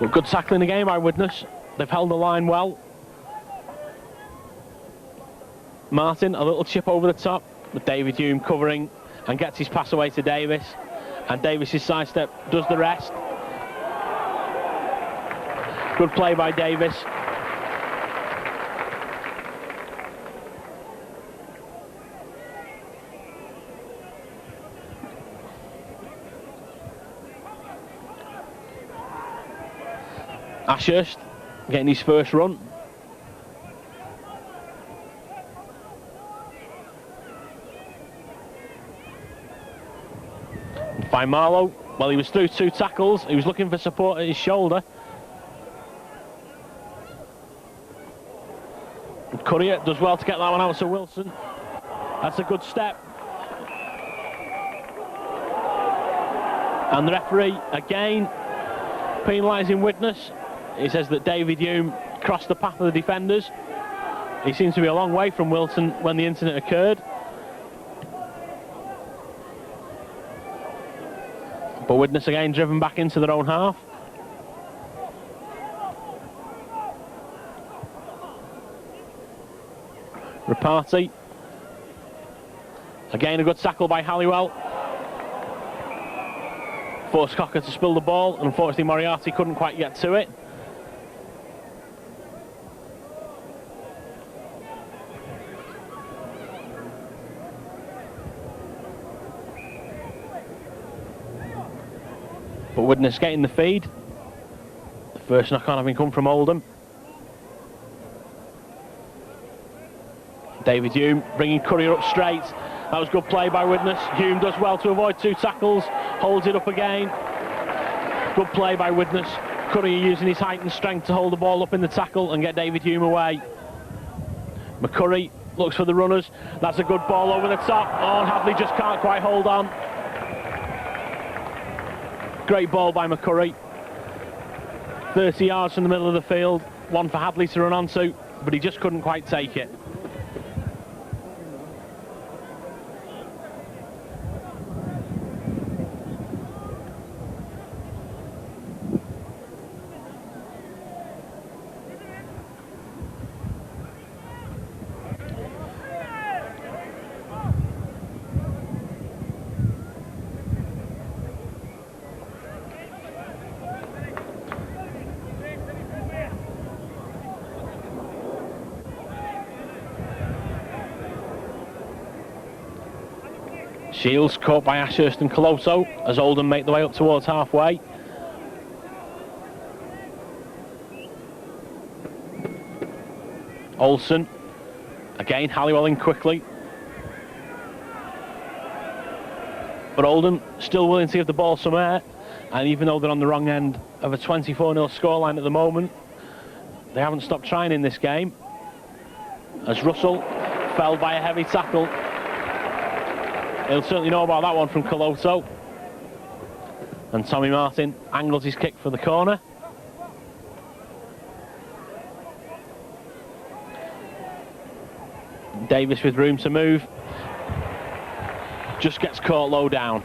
Speaker 1: Well, good tackling again by Widnes. They've held the line well. Martin, a little chip over the top, but David Hume covering and gets his pass away to Davis. And Davis's sidestep does the rest. Good play by Davis. Ashurst getting his first run. And by Marlow, well, he was through two tackles. He was looking for support at his shoulder. And Courier does well to get that one out to Wilson. That's a good step. And the referee again penalising Widnes. He says that David Hume crossed the path of the defenders. He seems to be a long way from Wilson when the incident occurred. But Widnes again driven back into their own half. Rapati. Again a good tackle by Halliwell. Forced Cocker to spill the ball, and unfortunately Moriarty couldn't quite get to it. But Widnes getting the feed. The first knock on having come from Oldham. David Hume bringing Courier up straight. That was good play by Widnes. Hume does well to avoid two tackles, holds it up again. Good play by Widnes. Courier using his height and strength to hold the ball up in the tackle and get David Hume away. McCurry looks for the runners. That's a good ball over the top. Oh, and Hadley just can't quite hold on. Great ball by McCurry. 30 yards from the middle of the field. One for Hadley to run onto, but he just couldn't quite take it. Shields caught by Ashurst and Coloso as Oldham make the way up towards halfway. Olsen, again Halliwell in quickly. But Oldham still willing to give the ball some air, and even though they're on the wrong end of a 24-0 scoreline at the moment, they haven't stopped trying in this game. As Russell fell by a heavy tackle. He'll certainly know about that one from Coloso. And Tommy Martin angles his kick for the corner. Davis with room to move. Just gets caught low down.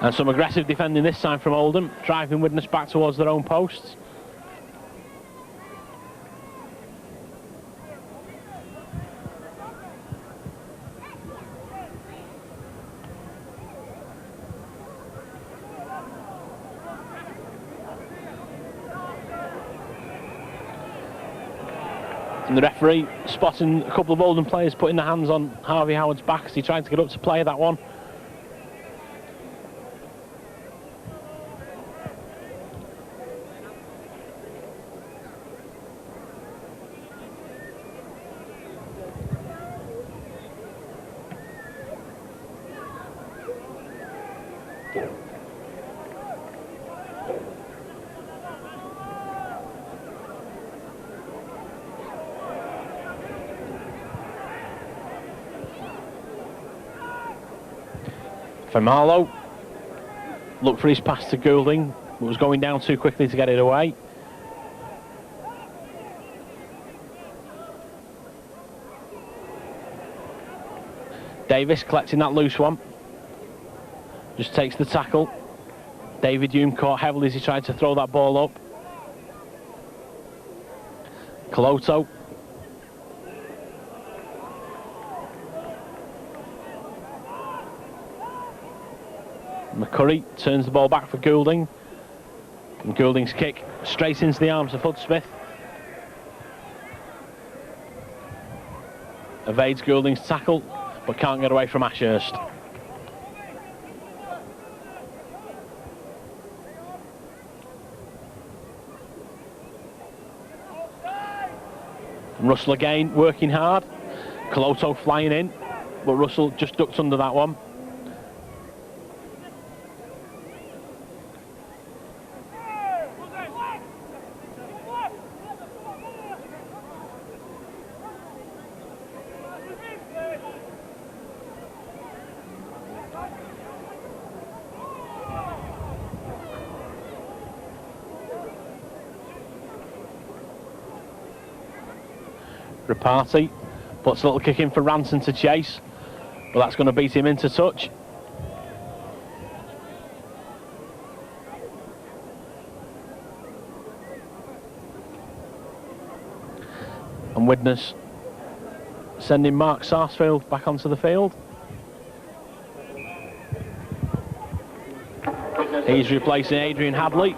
Speaker 1: And some aggressive defending this time from Oldham, driving Widnes back towards their own posts. And the referee spotting a couple of Oldham players putting their hands on Harvey Howard's back as he tried to get up to play that one. Marlow looked for his pass to Goulding, but was going down too quickly to get it away. Davis collecting that loose one. Just takes the tackle. David Hume caught heavily as he tried to throw that ball up. Coloto. McCurry turns the ball back for Goulding. And Goulding's kick straight into the arms of Hudspeth. Evades Goulding's tackle, but can't get away from Ashurst. And Russell again working hard. Coloto flying in, but Russell just ducked under that one. Party puts a little kick in for Ranson to chase, but that's going to beat him into touch. And Widnes sending Mark Sarsfield back onto the field. He's replacing Adrian Hadley.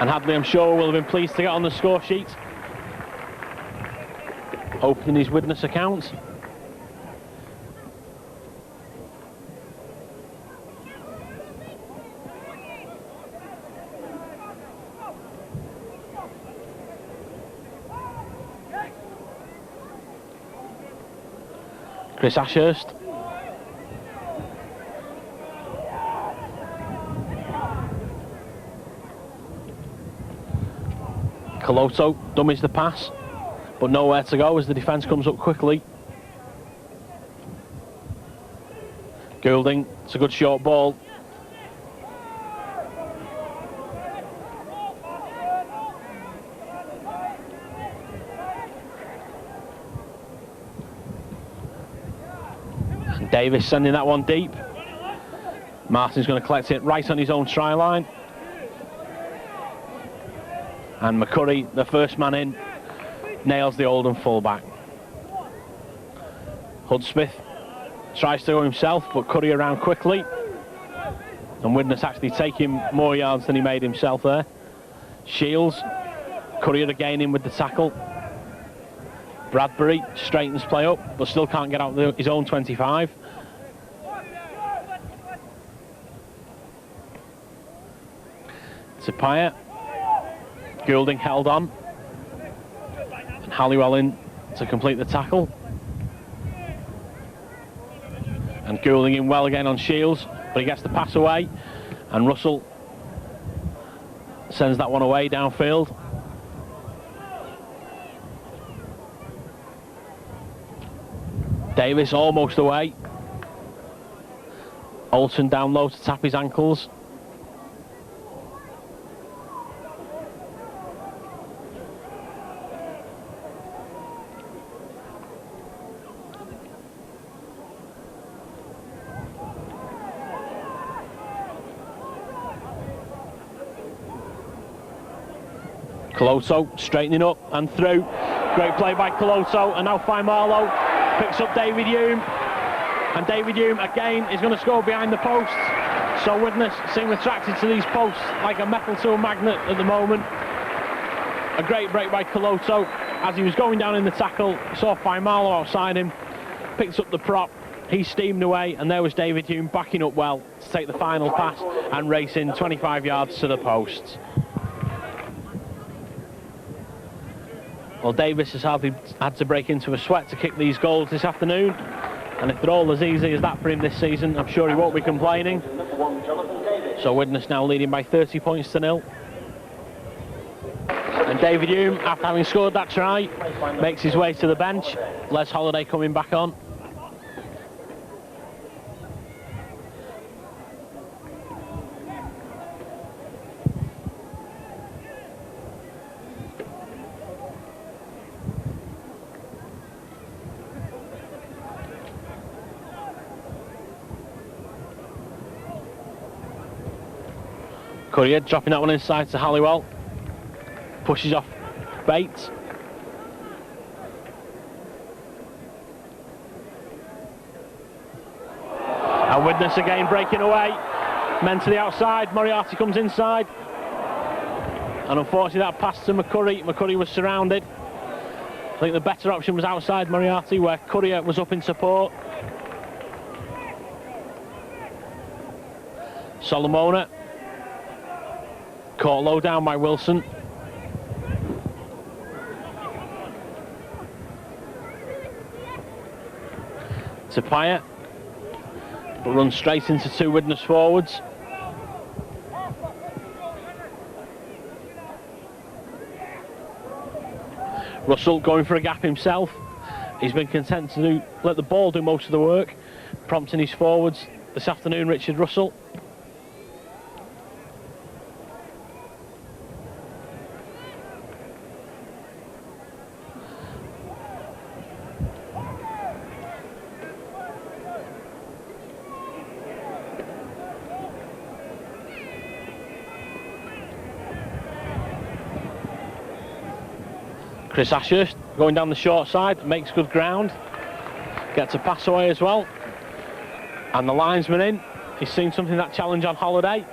Speaker 1: And Hadley, I'm sure, will have been pleased to get on the score sheet, opening his Widnes account. Chris Ashurst. Coloto dummies the pass, but nowhere to go as the defence comes up quickly. Goulding, it's a good short ball. And Davis sending that one deep. Martin's going to collect it right on his own try line. And McCurry, the first man in, nails the Oldham fullback. Hudspeth tries to go himself, but Curry around quickly. And Widnes actually taking more yards than he made himself there. Shields, Courier again in with the tackle. Bradbury straightens play up, but still can't get out his own 25. Tapia. Goulding held on. And Halliwell in to complete the tackle. And Goulding in well again on Shields, but he gets the pass away. And Russell sends that one away downfield. Davis almost away. Olsen down low to tap his ankles. Coloto straightening up and through. Great play by Coloto, and now Marlow picks up David Hume. And David Hume again is going to score behind the post. So Widnes seem attracted to these posts like a metal to a magnet at the moment. A great break by Coloto. As he was going down in the tackle, saw Marlow outside him, picks up the prop, he steamed away, and there was David Hume backing up well to take the final pass and race in 25 yards to the posts. Well, Davis has had to break into a sweat to kick these goals this afternoon, and if they're all as easy as that for him this season, I'm sure he won't be complaining. So Widnes now leading by 30 points to 0. And David Hume, after having scored that try, makes his way to the bench. Les Holliday coming back on. Courier dropping that one inside to Halliwell. Pushes off Bates. And Widnes again breaking away. Men to the outside. Moriarty comes inside. And unfortunately that pass to McCurry. McCurry was surrounded. I think the better option was outside Moriarty, where Courier was up in support. Solomona. Caught low down by Wilson. Tapia, but runs straight into two Widnes forwards. Russell going for a gap himself. He's been content to let the ball do most of the work, prompting his forwards this afternoon, Richard Russell. Chris Ashurst going down the short side, makes good ground, gets a pass away as well, and the linesman in. He's seen something, that challenge on Holiday.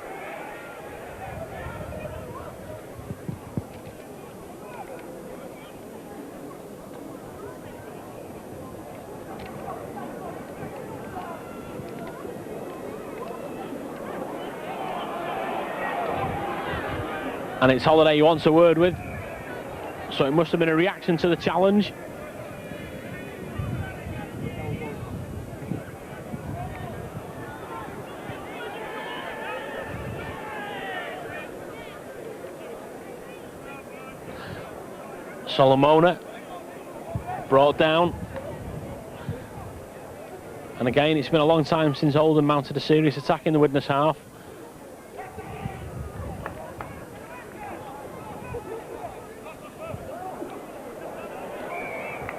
Speaker 1: And it's Holiday he wants a word with. So it must have been a reaction to the challenge. Solomona brought down. And again, it's been a long time since Oldham mounted a serious attack in the Widnes half.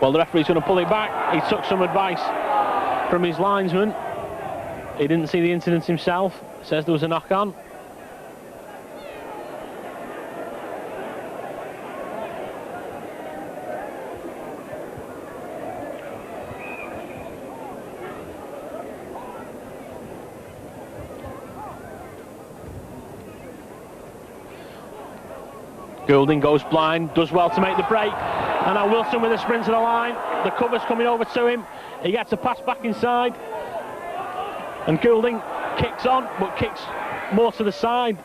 Speaker 1: Well, the referee's going to pull it back. He took some advice from his linesman. He didn't see the incident himself. Says there was a knock on. Goulding goes blind, does well to make the break. And now Wilson with a sprint to the line. The cover's coming over to him. He gets a pass back inside. And Goulding kicks on, but kicks more to the side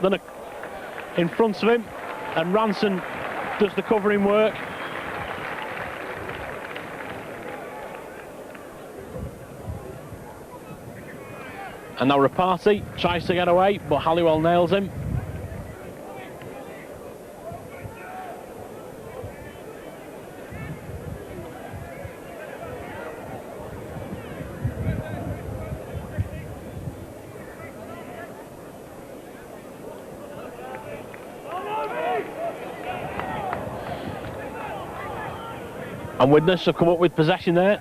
Speaker 1: than in front of him. And Ranson does the covering work. And now Rapati tries to get away, but Halliwell nails him. And Widnes have come up with possession there.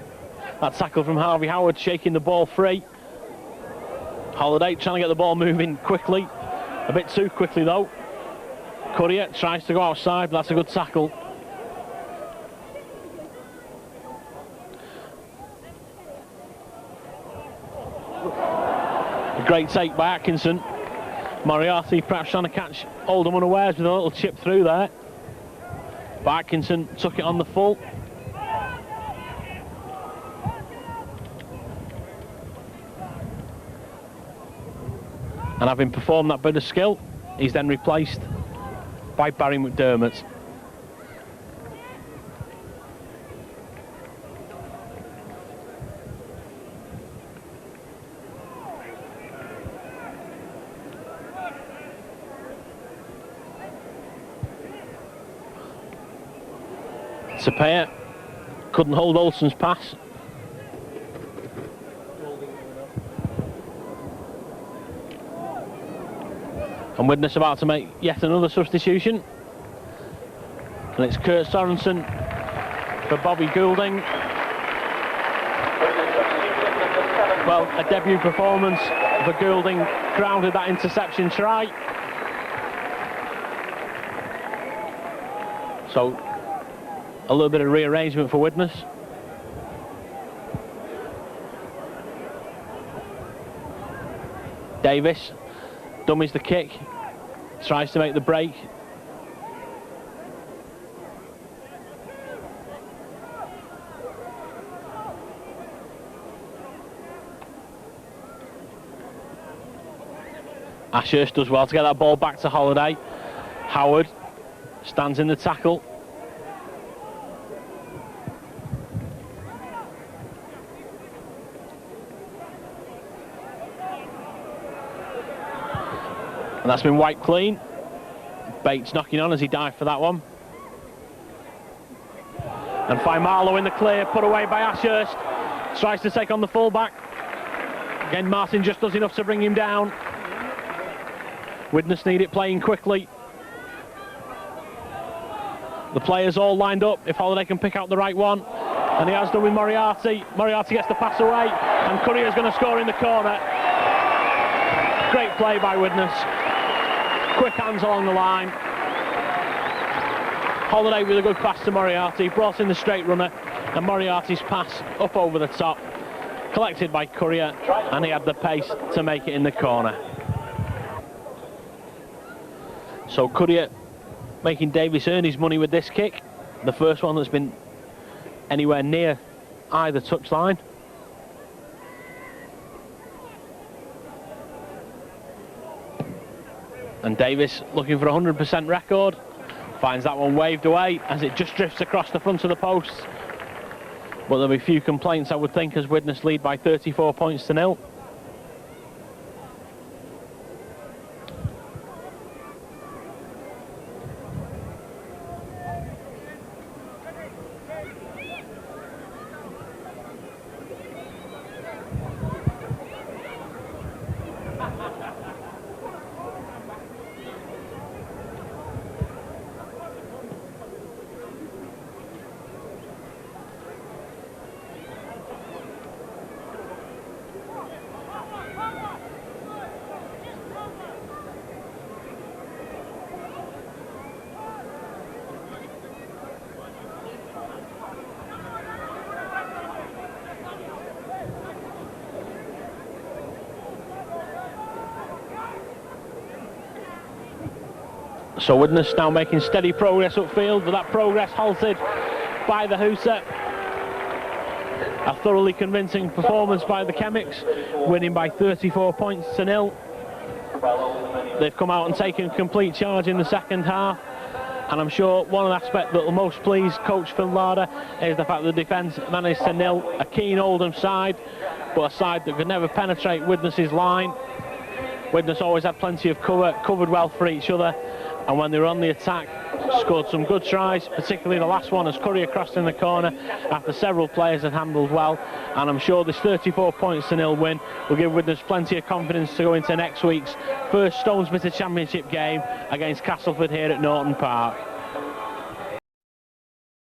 Speaker 1: That tackle from Harvey Howard shaking the ball free. Holiday trying to get the ball moving quickly. A bit too quickly though. Courier tries to go outside, but that's a good tackle. A great take by Atkinson. Moriarty perhaps trying to catch Oldham unawares with a little chip through there. But Atkinson took it on the full. And having performed that bit of skill, he's then replaced by Barry McDermott. Sapea couldn't hold Olsen's pass. And Widnes about to make yet another substitution. And it's Kurt Sorensen for Bobby Goulding. Well, a debut performance for Goulding grounded that interception try. So, a little bit of rearrangement for Widnes. Davis dummies the kick, tries to make the break. Ashurst does well to get that ball back to Holiday. Howard stands in the tackle. And that's been wiped clean. Bates knocking on as he dived for that one. And find Marlowe in the clear, put away by Ashurst. Tries to take on the fullback. Again, Martin just does enough to bring him down. Widnes need it playing quickly. The players all lined up if Holiday can pick out the right one. And he has done with Moriarty. Moriarty gets the pass away. And Courier's going to score in the corner. Great play by Widnes. Quick hands along the line. Holiday with a good pass to Moriarty, brought in the straight runner, and Moriarty's pass up over the top, collected by Courier, and he had the pace to make it in the corner. So Courier making Davis earn his money with this kick, the first one that's been anywhere near either touchline. And Davis looking for a 100% record, finds that one waved away as it just drifts across the front of the post. But there'll be few complaints, I would think, as Widnes lead by 34 points to 0. So Widnes now making steady progress upfield, but that progress halted by the hooter. A thoroughly convincing performance by the Chemics, winning by 34 points to 0. They've come out and taken complete charge in the second half, and I'm sure one aspect that will most please coach Phil Larder is the fact that the defence managed to nil a keen Oldham side, but a side that could never penetrate Widnes' line. Widnes always had plenty of cover, covered well for each other, and when they were on the attack, scored some good tries, particularly the last one as Currier crossed in the corner after several players had handled well. And I'm sure this 34 points to 0 win will give Widnes plenty of confidence to go into next week's first Stones Bitter Championship game against Castleford here at Norton Park.